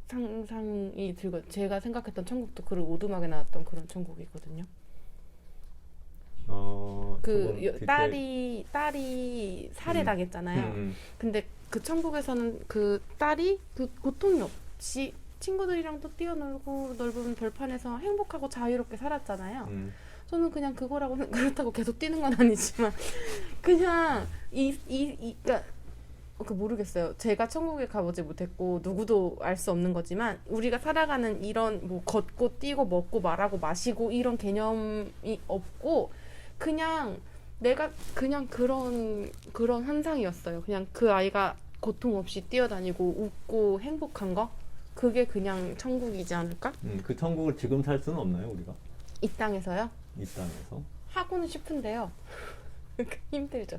상상이 들고 제가 생각했던 천국도 그 오두막에 나왔던 그런 천국이거든요. 그 딸이 살해당했잖아요. 근데 그 천국에서는 그 딸이 그 고통이 없이 친구들이랑도 뛰어놀고 넓은 벌판에서 행복하고 자유롭게 살았잖아요. 저는 그냥 그거라고 그렇다고 계속 뛰는 건 아니지만 그냥 그러니까 모르겠어요. 제가 천국에 가보지 못했고 누구도 알 수 없는 거지만 우리가 살아가는 이런 뭐 걷고 뛰고 먹고 말하고 마시고 이런 개념이 없고 그냥 내가 그냥 그런 환상이었어요. 그냥 그 아이가 고통 없이 뛰어다니고 웃고 행복한 거 그게 그냥 천국이지 않을까? 그 천국을 지금 살 수는 없나요, 우리가? 이 땅에서요? 이 땅에서? 하고는 싶은데요. 힘들죠.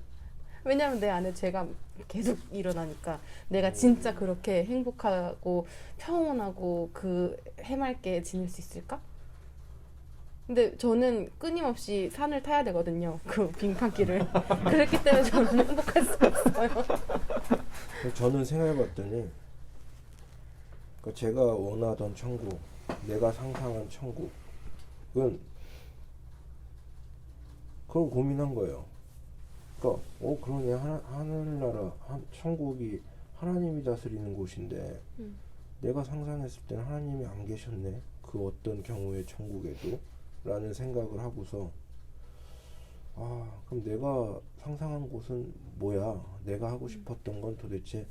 왜냐면 내 안에 죄가 계속 일어나니까 내가 진짜 그렇게 행복하고 평온하고 그 해맑게 지낼 수 있을까? 근데 저는 끊임없이 산을 타야 되거든요. 그 빙판길을. 그렇기 때문에 저는 행복할 수 없어요. 저는 생각해봤더니 그러니까 제가 원하던 천국, 내가 상상한 천국은 그걸 고민한 거예요. 그러니까 그러네. 하늘나라 천국이 하나님이 다스리는 곳인데 내가 상상했을 때는 하나님이 안 계셨네. 그 어떤 경우의 천국에도 라는 생각을 하고서 그럼 내가 상상한 곳은 뭐야? 내가 하고 싶었던 건 도대체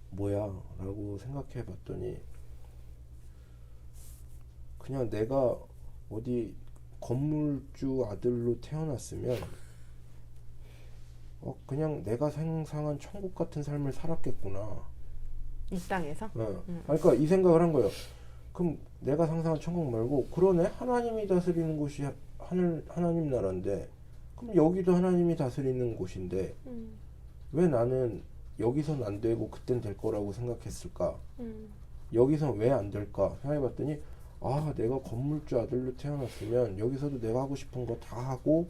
뭐야? 라고 생각해 봤더니 그냥 내가 어디 건물주 아들로 태어났으면 그냥 내가 상상한 천국 같은 삶을 살았겠구나. 이 땅에서? 그러니까 이 생각을 한 거예요. 그럼 내가 상상한 천국 말고 그러네? 하나님이 다스리는 곳이 하나님 나라인데 그럼 여기도 하나님이 다스리는 곳인데 왜 나는 여기선 안 되고 그땐 될 거라고 생각했을까? 여기선 왜 안 될까? 생각해봤더니 내가 건물주 아들로 태어났으면 여기서도 내가 하고 싶은 거 다 하고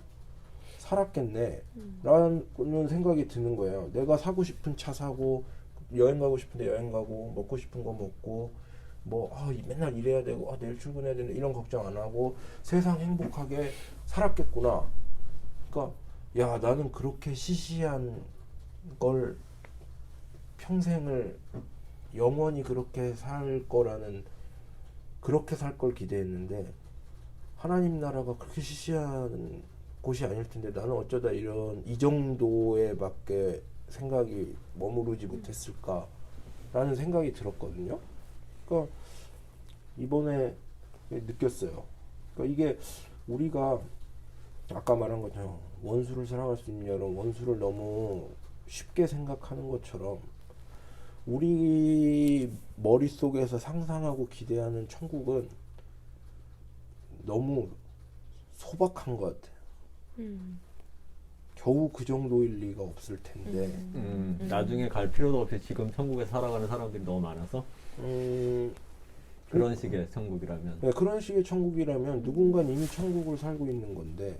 살았겠네 라는 생각이 드는 거예요. 내가 사고 싶은 차 사고 여행 가고 싶은데 여행 가고 먹고 싶은 거 먹고 맨날 일해야 되고 내일 출근해야 되는 이런 걱정 안 하고 세상 행복하게 살았겠구나. 그러니까 나는 그렇게 시시한 걸 평생을 영원히 그렇게 살 거라는 그렇게 살 걸 기대했는데 하나님 나라가 그렇게 시시한 곳이 아닐 텐데 나는 어쩌다 이 정도에 밖에 생각이 머무르지 못했을까라는 생각이 들었거든요. 그러니까 이번에 느꼈어요. 그러니까 이게 우리가 아까 말한 것처럼 원수를 사랑할 수 있는 여러분, 원수를 너무 쉽게 생각하는 것처럼 우리 머릿속에서 상상하고 기대하는 천국은 너무 소박한 것 같아요. 겨우 그 정도일 리가 없을 텐데 나중에 갈 필요도 없이 지금 천국에 살아가는 사람들이 너무 많아서 그런 식의 천국이라면 네, 그런 식의 천국이라면 누군가는 이미 천국을 살고 있는 건데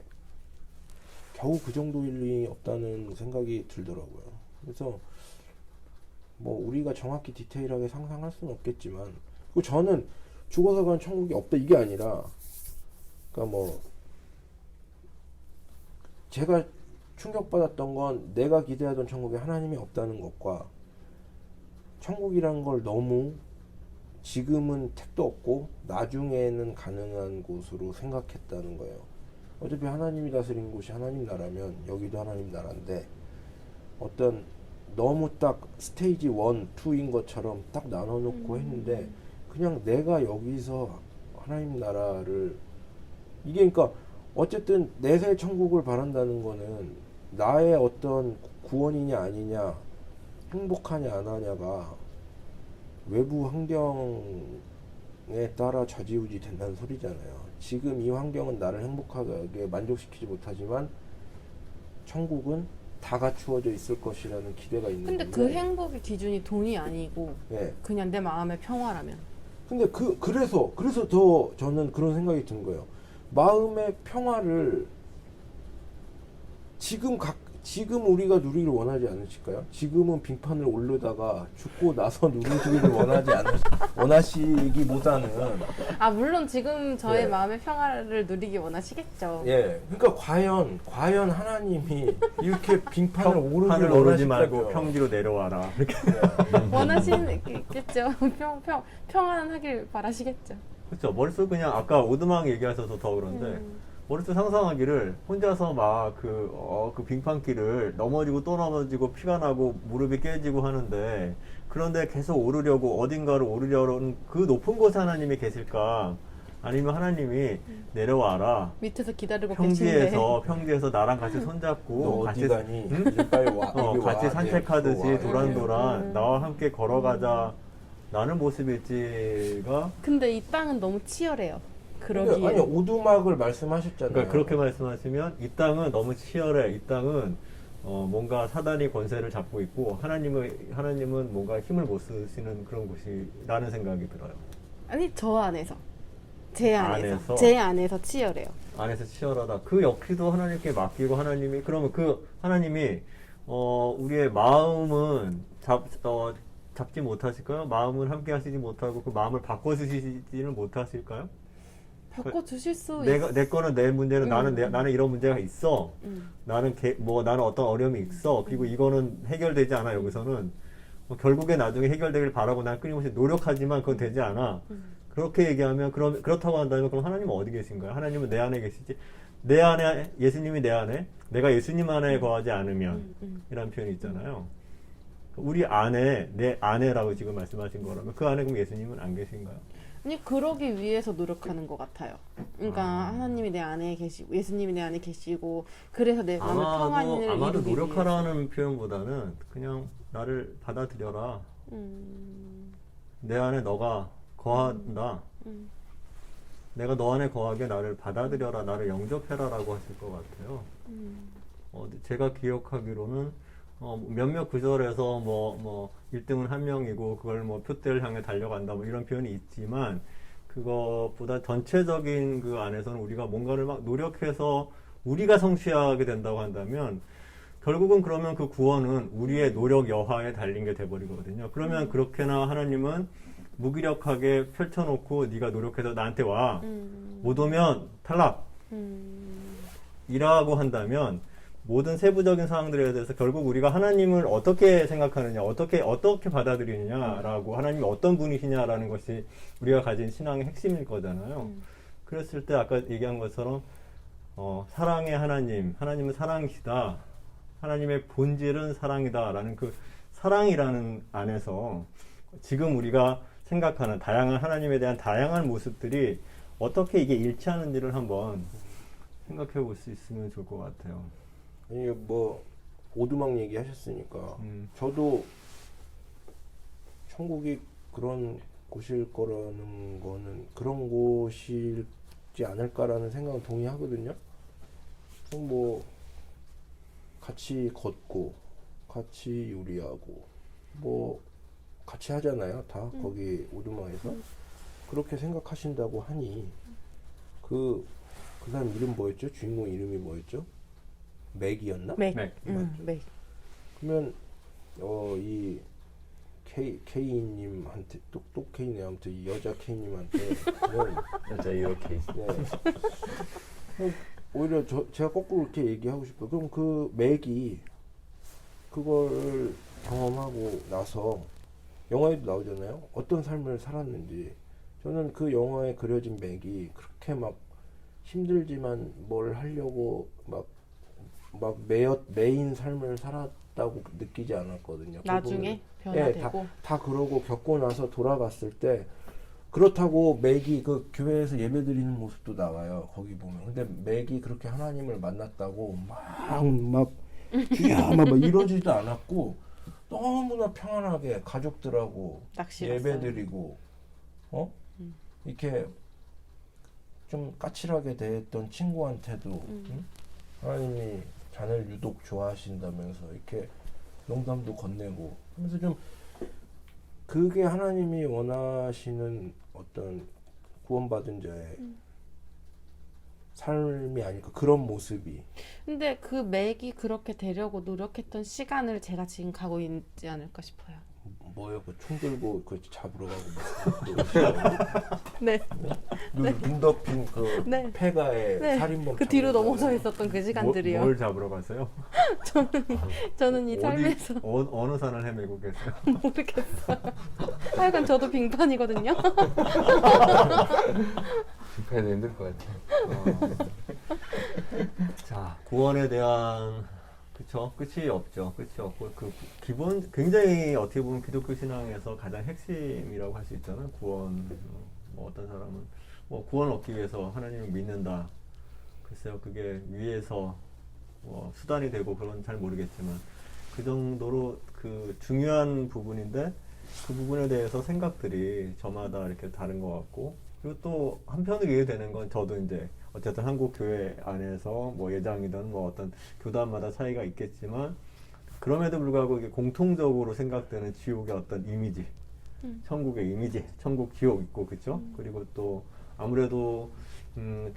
겨우 그 정도일 리 없다는 생각이 들더라고요. 그래서 우리가 정확히 디테일하게 상상할 수는 없겠지만 그리고 저는 죽어서 간 천국이 없다 이게 아니라 그러니까 제가 충격받았던 건 내가 기대하던 천국에 하나님이 없다는 것과 천국이란 걸 너무 지금은 택도 없고 나중에는 가능한 곳으로 생각했다는 거예요. 어차피 하나님이 다스리는 곳이 하나님 나라면 여기도 하나님 나라인데 어떤 너무 딱 스테이지 1, 2인 것처럼 딱 나눠놓고 했는데 그냥 내가 여기서 하나님 나라를 이게 그러니까 어쨌든 내세 천국을 바란다는 거는 나의 어떤 구원이냐 아니냐 행복하냐 안 하냐가 외부 환경에 따라 좌지우지 된다는 소리잖아요. 지금 이 환경은 나를 행복하게 만족시키지 못하지만 천국은 다 갖추어져 있을 것이라는 기대가 있는 근데 그 행복의 기준이 돈이 아니고 그냥 내 마음의 평화라면 근데 그래서 더 저는 그런 생각이 든 거예요. 마음의 평화를 지금 우리가 누리기를 원하지 않으실까요? 지금은 빙판을 오르다가 죽고 나서 누리기를 원하시기보다는 물론 지금 저의 마음의 평화를 누리기 원하시겠죠. 그러니까 과연 하나님이 이렇게 빙판을 오르기를 하늘 오르지 말고 원하실까요? 평지로 내려와라 이렇게 원하시겠죠. 평안하길 바라시겠죠. 그렇죠. 머릿속 그냥 아까 오두막 얘기하셔서 더 그런데 머릿속 상상하기를 혼자서 막 그 빙판길을 넘어지고 또 넘어지고 피가 나고 무릎이 깨지고 하는데 그런데 계속 오르려고 어딘가를 오르려는 그 높은 곳에 하나님이 계실까? 아니면 하나님이 내려와라. 밑에서 기다리고 계신데 평지에서 나랑 같이 손잡고 너 같이 어디 가니? 이제 빨리 와. 이리 와. 같이 산책하듯이 와. 도란도란 나와 함께 걸어가자. 라는 모습일지가 근데 이 땅은 너무 치열해요. 근데 아니 오두막을 말씀하셨잖아요. 그러니까 그렇게 말씀하시면 이 땅은 너무 치열해. 이 땅은 뭔가 사단이 권세를 잡고 있고 하나님은 뭔가 힘을 못 쓰시는 그런 곳이라는 생각이 들어요. 아니 제 안에서 치열해요. 안에서 치열하다. 그 역기도 하나님께 맡기고 그러면 그 하나님이 우리의 마음은 잡지 못하실까요? 마음을 함께 하시지 못하고 그 마음을 바꿔주시지는 못하실까요? 바꿔 주실 수 내 거는 내 문제는 나는 이런 문제가 있어. 음. 나는 나는 어떤 어려움이 있어. 그리고 이거는 해결되지 않아. 여기서는 결국에 나중에 해결되길 바라고 난 끊임없이 노력하지만 그건 되지 않아. 그렇게 얘기하면 그렇다고 한다면 그럼 하나님은 어디 계신가요? 하나님은 내 안에 계시지. 내 안에 예수님이 내 안에 내가 예수님 안에 거하지 않으면 이라는 표현이 있잖아요. 우리 안에 내 안에라고 지금 말씀하신 거라면 그 안에 그럼 예수님은 안 계신가요? 아니 그러기 위해서 노력하는 것 같아요. 그러니까 하나님이 내 안에 계시고 예수님이 내 안에 계시고 그래서 내 마음의 평안을 아마도 이루기 노력하라는 표현보다는 그냥 나를 받아들여라. 내 안에 너가 거한다. 내가 너 안에 거하게 나를 받아들여라, 나를 영접해라라고 하실 것 같아요. 제가 기억하기로는 몇몇 구절에서 뭐 1등은 한 명이고 그걸 뭐 표대를 향해 달려간다 뭐 이런 표현이 있지만 그것보다 전체적인 그 안에서는 우리가 뭔가를 막 노력해서 우리가 성취하게 된다고 한다면 결국은 그러면 그 구원은 우리의 노력 여하에 달린 게 돼버리거든요. 그러면 그렇게나 하나님은 무기력하게 펼쳐놓고 네가 노력해서 나한테 와. 못 오면 탈락. 이라고 한다면 모든 세부적인 사항들에 대해서 결국 우리가 하나님을 어떻게 생각하느냐, 어떻게 받아들이느냐라고 하나님이 어떤 분이시냐라는 것이 우리가 가진 신앙의 핵심일 거잖아요. 그랬을 때 아까 얘기한 것처럼 사랑의 하나님은 사랑이시다. 하나님의 본질은 사랑이다라는 그 사랑이라는 안에서 지금 우리가 생각하는 다양한 하나님에 대한 다양한 모습들이 어떻게 이게 일치하는지를 한번 생각해 볼 수 있으면 좋을 것 같아요. 아니 뭐 오두막 얘기하셨으니까 저도 천국이 그런 곳일 거라는 거는 그런 곳이지 않을까라는 생각은 동의하거든요. 뭐 같이 걷고 같이 요리하고 뭐 같이 하잖아요. 다 거기 오두막에서 그렇게 생각하신다고 하니 그 사람 이름 뭐였죠? 주인공 이름이 뭐였죠? 맥이었나? 맥. 맞죠? 맥. 그러면 이 K님한테 똑 K네 아무튼 이 여자 K님한테 진짜 이렇게 네. 오히려 제가 거꾸로 이렇게 얘기하고 싶어요. 그럼 그 맥이 그걸 경험하고 나서 영화에도 나오잖아요. 어떤 삶을 살았는지. 저는 그 영화에 그려진 맥이 그렇게 막 힘들지만 뭘 하려고 막 매인 삶을 살았다고 느끼지 않았거든요. 나중에 예, 변화되고 다 그러고 겪고 나서 돌아갔을 때 그렇다고 맥이 그 교회에서 예배드리는 모습도 나와요. 거기 보면. 근데 맥이 그렇게 하나님을 만났다고 막 주야 막 이러지도 않았고 너무나 평안하게 가족들하고 낚시 예배드리고 이렇게 좀 까칠하게 대했던 친구한테도 응? 하나님이 자네를 유독 좋아하신다면서 이렇게 농담도 건네고 그래서 좀 그게 하나님이 원하시는 어떤 구원받은 자의 삶이 아닐까 그런 모습이. 근데 그 맥이 그렇게 되려고 노력했던 시간을 제가 지금 가고 있지 않을까 싶어요. 뭐요? 그 총 들고 그 잡으러 가고 네. 눈 덮인 그 네. 폐가에 네. 살인범 그 뒤로 잡는 넘어져 거예요. 있었던 그 시간들이요. 뭘 잡으러 가세요? 저는 이 삶에서 어느 산을 헤매고 계세요? 모르겠어요. 하여간 저도 빙판이거든요. 빙판이 힘들 것 같아요. 자, 구원에 대한 그쵸? 끝이 없죠. 끝이 없고 그 기본 굉장히 어떻게 보면 기독교 신앙에서 가장 핵심이라고 할 수 있잖아요. 구원. 뭐 어떤 사람은 뭐 구원 얻기 위해서 하나님을 믿는다. 글쎄요, 그게 위에서 뭐 수단이 되고 그건 잘 모르겠지만 그 정도로 그 중요한 부분인데 그 부분에 대해서 생각들이 저마다 이렇게 다른 것 같고 그리고 또 한편으로 이해되는 건 저도 이제 어쨌든 한국 교회 안에서 뭐 예장이든 뭐 어떤 교단마다 차이가 있겠지만 그럼에도 불구하고 이게 공통적으로 생각되는 지옥의 어떤 이미지, 천국의 이미지, 천국 지옥 있고 그렇죠? 그리고 또 아무래도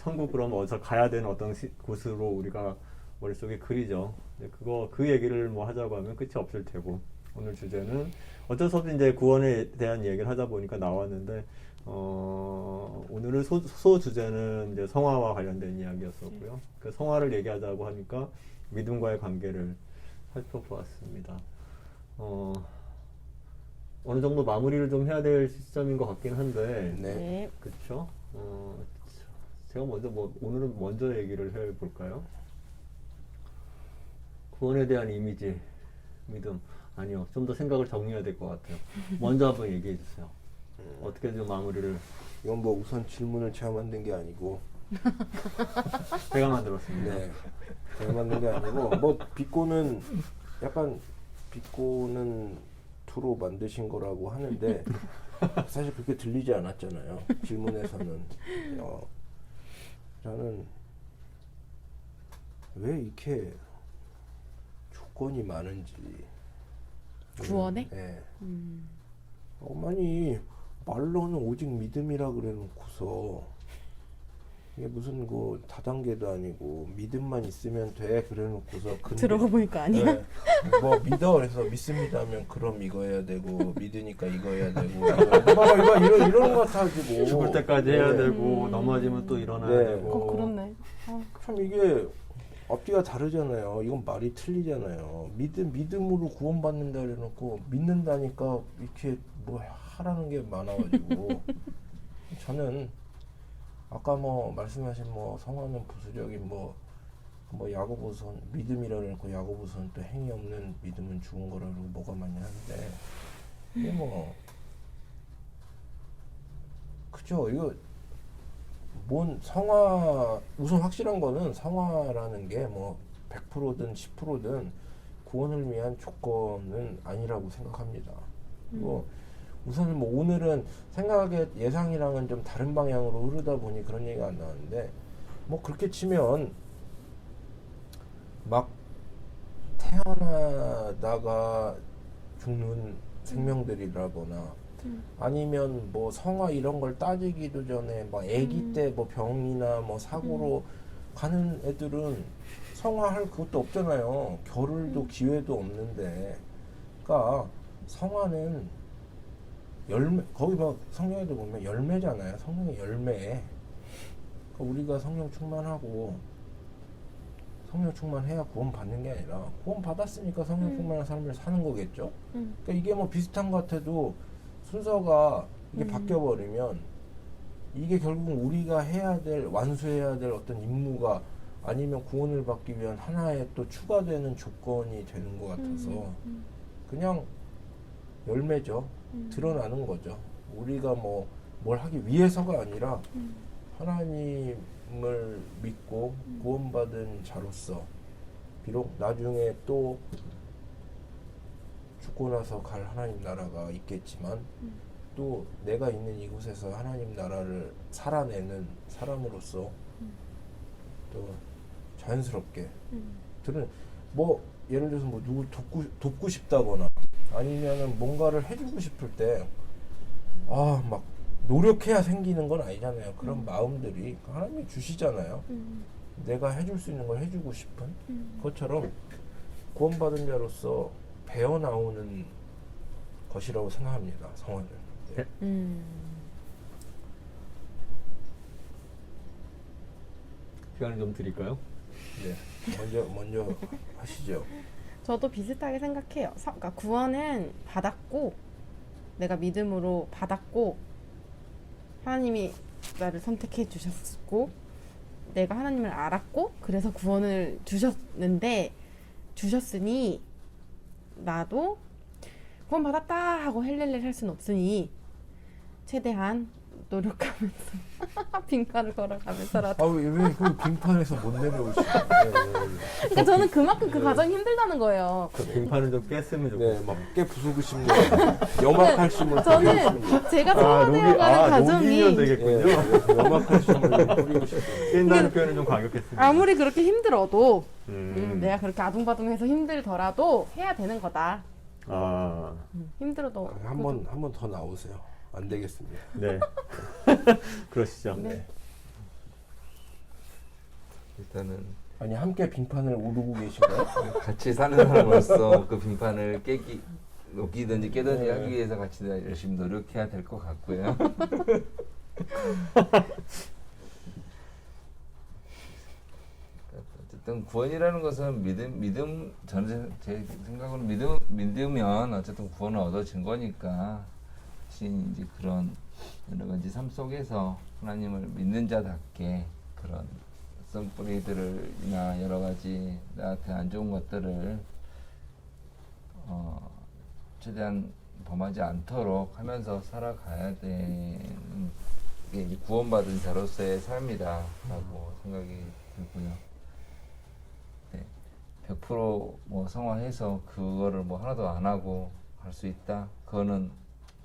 천국 그러면 어디서 가야 되는 어떤 곳으로 우리가 머릿속에 그리죠. 그 얘기를 뭐 하자고 하면 끝이 없을 테고 오늘 주제는 어쩔 수 없이 이제 구원에 대한 얘기를 하다 보니까 나왔는데 오늘 오늘 소 주제는 이제 성화와 관련된 이야기였었고요. 그 성화를 얘기하자고 하니까 믿음과의 관계를 살펴보았습니다. 어느 정도 마무리를 좀 해야 될 시점인 것 같긴 한데, 네. 네. 그렇죠? 제가 오늘은 먼저 얘기를 해볼까요? 구원에 대한 이미지, 믿음. 아니요, 좀 더 생각을 정리해야 될 것 같아요. 먼저 한번 얘기해 주세요. 어떻게 좀 마무리를. 이건 뭐 우선 질문을 제가 만든 게 아니고, 제가 만들었습니다. 네, 제가 만든 게 아니고, 뭐 비꼬는 약간 비꼬는 투로 만드신 거라고 하는데 사실 그렇게 들리지 않았잖아요. 질문에서는. 저는 왜 이렇게 조건이 많은지. 구원에? 네. 어머니 말로는 오직 믿음이라 그래놓고서 이게 무슨 그 다단계도 아니고 믿음만 있으면 돼 그래놓고서 들어가 보니까 아니야. 네. 뭐 믿어 그래서 믿습니다 하면 그럼 이거 해야 되고 믿으니까 이거 해야 되고 이거 이런 거 같아가지고 죽을 때까지 해야 네. 되고 넘어지면 또 일어나야 네. 되고. 그렇네. 참 이게 앞뒤가 다르잖아요. 이건 말이 틀리잖아요. 믿음으로 구원받는다 그래놓고 믿는다니까 이렇게 뭐 하라는 게 많아가지고 저는 아까 뭐 말씀하신 뭐 성화는 부수적인 뭐 야고보선 믿음이라 그래놓고 야고보선 또 행위 없는 믿음은 죽은 거라고 뭐가 많냐 하는데 이게 뭐 그죠. 이거 뭔 성화 우선 확실한 거는 성화라는 게 뭐 100%든 10%든 구원을 위한 조건은 아니라고 생각합니다. 그리고 우선은 뭐 오늘은 생각의 예상이랑은 좀 다른 방향으로 흐르다 보니 그런 얘기가 안 나왔는데 뭐 그렇게 치면 막 태어나다가 죽는 생명들이라거나 아니면 뭐 성화 이런 걸 따지기도 전에 뭐 아기 때 뭐 병이나 뭐 사고로 가는 애들은 성화할 그것도 없잖아요. 겨를도 기회도 없는데. 그러니까 성화는 열매, 거기 막 성령에도 보면 열매잖아요. 성령의 열매. 그러니까 우리가 성령 충만하고 성령 충만해야 구원 받는 게 아니라 구원 받았으니까 성령 충만한 삶을 사는 거겠죠. 그러니까 이게 뭐 비슷한 것 같아도 순서가 이게 바뀌어 버리면 이게 결국 우리가 해야 될 완수해야 될 어떤 임무가 아니면 구원을 받기 위한 하나의 또 추가되는 조건이 되는 것 같아서 그냥 열매죠. 드러나는 거죠. 우리가 뭐 뭘 하기 위해서가 아니라 하나님을 믿고 구원받은 자로서 비록 나중에 또 죽고 나서 갈 하나님 나라가 있겠지만 또 내가 있는 이곳에서 하나님 나라를 살아내는 사람으로서 또 자연스럽게 뭐 예를 들어서 뭐 누굴 돕고 싶다거나 아니면은 뭔가를 해주고 싶을 때 막 노력해야 생기는 건 아니잖아요. 그런 마음들이 하나님이 주시잖아요. 내가 해줄 수 있는 걸 해주고 싶은 그것처럼 구원받은 자로서 배어 나오는 것이라고 생각합니다. 성화는. 네. 시간을 좀 드릴까요? 네. 먼저 하시죠. 저도 비슷하게 생각해요. 그러니까 구원은 받았고 내가 믿음으로 받았고 하나님이 나를 선택해 주셨고 내가 하나님을 알았고 그래서 구원을 주셨으니 나도 구원 받았다 하고 헬렐렐 할 수는 없으니 최대한 노력하면서 빈칸을 걸어가면서라도 왜 그 빙판에서 못 내려오시죠? 그러니까 저는 그만큼 그 과정이 힘들다는 거예요. 그 빙판을 좀 깼으면 좋겠어요. 네, 막 깨 부수고 싶네요. 염화칼슘을 저는 제가 성화되어가는 과정이 녹이면 되겠군요. 염화칼슘을 뿌리고 싶어요. 깬다는 표현은 좀 과격했습니다. 아무리 그렇게 힘들어도 내가 그렇게 아둥바둥해서 힘들더라도 해야 되는 거다. 힘들어도 한 번 더 나오세요. 안 되겠습니다. 네. 그러시죠. 네. 일단은 아니 함께 빙판을 오르고 계신가요? 같이 사는 사람으로서 그 빙판을 녹이든지 깨든지 하기 위해서 같이 열심히 노력해야 될 것 같고요. 어쨌든 구원이라는 것은 믿음 저는 제 생각으로 믿으면 어쨌든 구원은 얻어진 거니까 대신 이제 그런 여러 가지 삶 속에서 하나님을 믿는 자답게 그런 썸뿌리들이나 여러 가지 나한테 안 좋은 것들을 최대한 범하지 않도록 하면서 살아가야 되는 게 이제 구원받은 자로서의 삶이다라고 생각이 들고요. 네, 100%뭐 성화해서 그거를 뭐 하나도 안 하고 할 수 있다. 그거는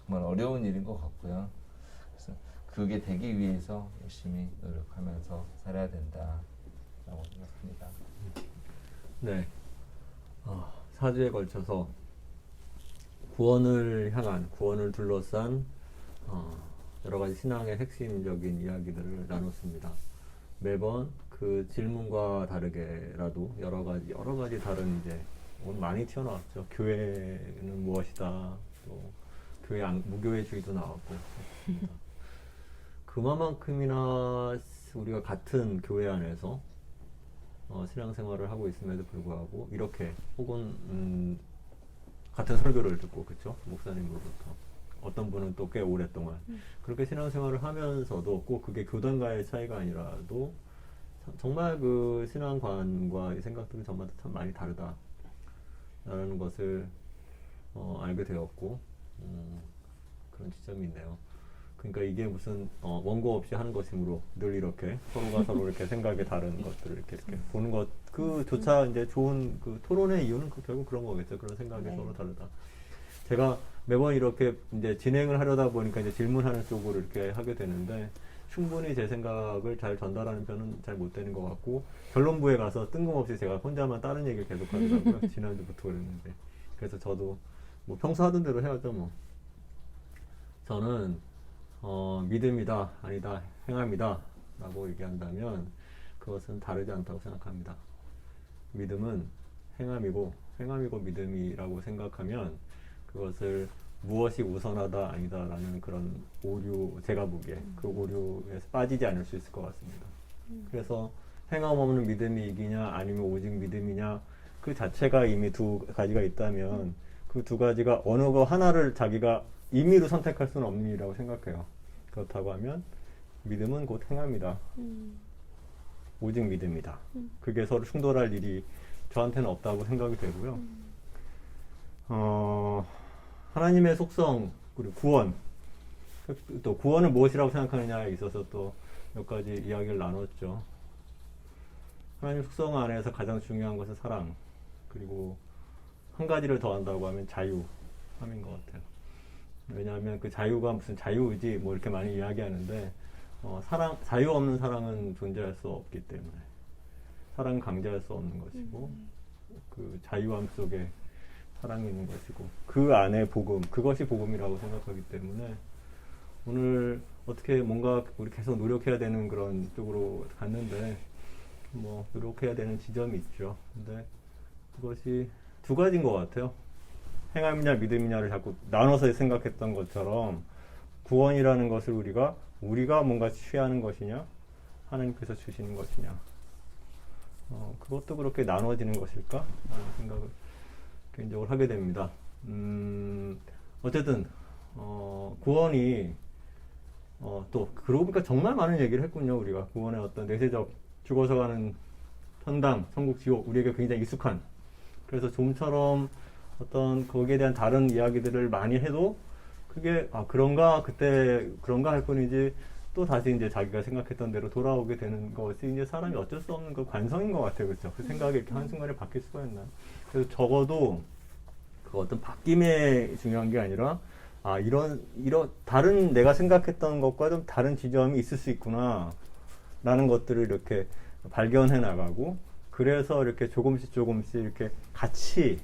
정말 어려운 일인 것 같고요. 그래서 그게 되기 위해서 열심히 노력하면서 살아야 된다라고 생각합니다. 네. 4주에 걸쳐서 구원을 향한, 구원을 둘러싼 여러 가지 신앙의 핵심적인 이야기들을 나눴습니다. 매번 그 질문과 다르게라도 여러 가지 다른 이제 오늘 많이 튀어나왔죠. 교회는 무엇이다. 또 교회 무교회주의도 나왔고. 그만큼이나 우리가 같은 교회 안에서 신앙생활을 하고 있음에도 불구하고 이렇게 혹은 같은 설교를 듣고 그렇죠 목사님으로부터 어떤 분은 또 꽤 오랫동안 그렇게 신앙생활을 하면서도 꼭 그게 교단과의 차이가 아니라도 정말 그 신앙관과 이 생각들은 정말 참 많이 다르다라는 것을 알게 되었고 그런 지점이 있네요. 그러니까 이게 무슨 원고 없이 하는 것이므로 늘 이렇게 서로가 서로 이렇게 생각이 다른 것들을 이렇게 보는 것 그조차 이제 좋은 그 토론의 이유는 결국 그런 거겠죠. 그런 생각이 네. 서로 다르다. 제가 매번 이렇게 이제 진행을 하려다 보니까 이제 질문하는 쪽으로 이렇게 하게 되는데 충분히 제 생각을 잘 전달하는 편은 잘 못 되는 것 같고 결론부에 가서 뜬금없이 제가 혼자만 다른 얘기를 계속 하더라고요. 지난주부터 그랬는데 그래서 저도 뭐 평소 하던 대로 해야죠 뭐. 저는 믿음이다, 아니다, 행함이다 라고 얘기한다면 그것은 다르지 않다고 생각합니다. 믿음은 행함이고 믿음이라고 생각하면 그것을 무엇이 우선하다 아니다 라는 그런 오류, 제가 보기에 그 오류에서 빠지지 않을 수 있을 것 같습니다. 그래서 행함 없는 믿음이 이기냐 아니면 오직 믿음이냐 그 자체가 이미 두 가지가 있다면 그 두 가지가 어느 거 하나를 자기가 임의로 선택할 수는 없는 일이라고 생각해요. 그렇다고 하면 믿음은 곧 행함이다. 오직 믿음이다. 그게 서로 충돌할 일이 저한테는 없다고 생각이 되고요. 하나님의 속성 그리고 구원 또 구원을 무엇이라고 생각하느냐에 있어서 또 몇 가지 이야기를 나눴죠. 하나님 속성 안에서 가장 중요한 것은 사랑 그리고 한 가지를 더 한다고 하면 자유함인 것 같아요. 왜냐하면 그 자유가 무슨 자유의지 뭐 이렇게 많이 이야기하는데 자유 없는 사랑은 존재할 수 없기 때문에 사랑은 강제할 수 없는 것이고 그 자유함 속에 사랑이 있는 것이고 그 안에 복음 그것이 복음이라고 생각하기 때문에 오늘 어떻게 뭔가 우리 계속 노력해야 되는 그런 쪽으로 갔는데 뭐 노력해야 되는 지점이 있죠. 근데 그것이 두 가지인 것 같아요. 행함이냐 믿음이냐를 자꾸 나눠서 생각했던 것처럼 구원이라는 것을 우리가 뭔가 취하는 것이냐 하나님께서 주시는 것이냐 그것도 그렇게 나눠지는 것일까 하는 생각을 개인적으로 하게 됩니다. 어쨌든 구원이 또 그러고 보니까 정말 많은 얘기를 했군요. 우리가 구원의 어떤 내세적 죽어서 가는 천당, 천국, 지옥 우리에게 굉장히 익숙한 그래서 좀처럼 어떤 거기에 대한 다른 이야기들을 많이 해도 그게 그런가 그때 그런가 할 뿐이지 또 다시 이제 자기가 생각했던 대로 돌아오게 되는 것이 이제 사람이 어쩔 수 없는 그 관성인 것 같아요. 그렇죠? 그 생각이 이렇게 한순간에 바뀔 수가 있나. 그래서 적어도 그 어떤 바뀜에 중요한 게 아니라 이런 다른 내가 생각했던 것과 좀 다른 지점이 있을 수 있구나 라는 것들을 이렇게 발견해 나가고 그래서 이렇게 조금씩 이렇게 같이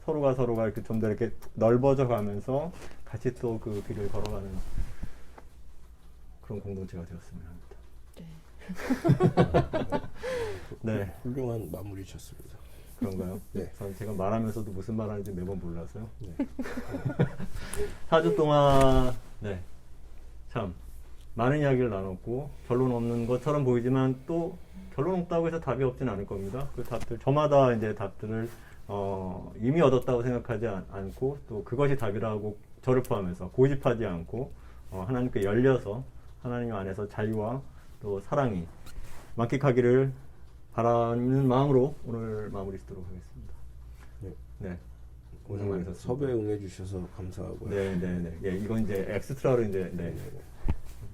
서로가 이렇게 좀 더 이렇게 넓어져 가면서 같이 또 그 길을 걸어가는 그런 공동체가 되었으면 합니다. 네. 훌륭한 마무리셨습니다. 그런가요? 네. 제가 말하면서도 무슨 말 하는지 매번 몰라서요. 네. 4주 동안 참 많은 이야기를 나눴고 결론 없는 것처럼 보이지만 또 결론 없다고 해서 답이 없진 않을 겁니다. 그 답들 저마다 이제 답들을 이미 얻었다고 생각하지 않고 또 그것이 답이라고 저를 포함해서 고집하지 않고 하나님께 열려서 하나님 안에서 자유와 또 사랑이 만끽하기를 바라는 마음으로 오늘 마무리 짓도록 하겠습니다. 네. 고생 오늘 많으셨습니다. 섭외 응해주셔서 감사하고요. 네네네. 예, 이건 이제 엑스트라로 이제 네.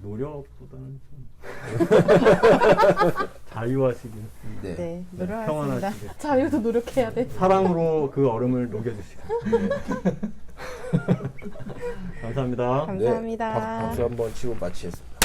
노력보다는 좀 자유하시길. 네. 네, 노력하겠습니다. 평안하시길. 자유도 노력해야 돼. 사랑으로 그 얼음을 녹여주시길. 네. 감사합니다. 감사합니다. 박수 한번 치고 마치겠습니다.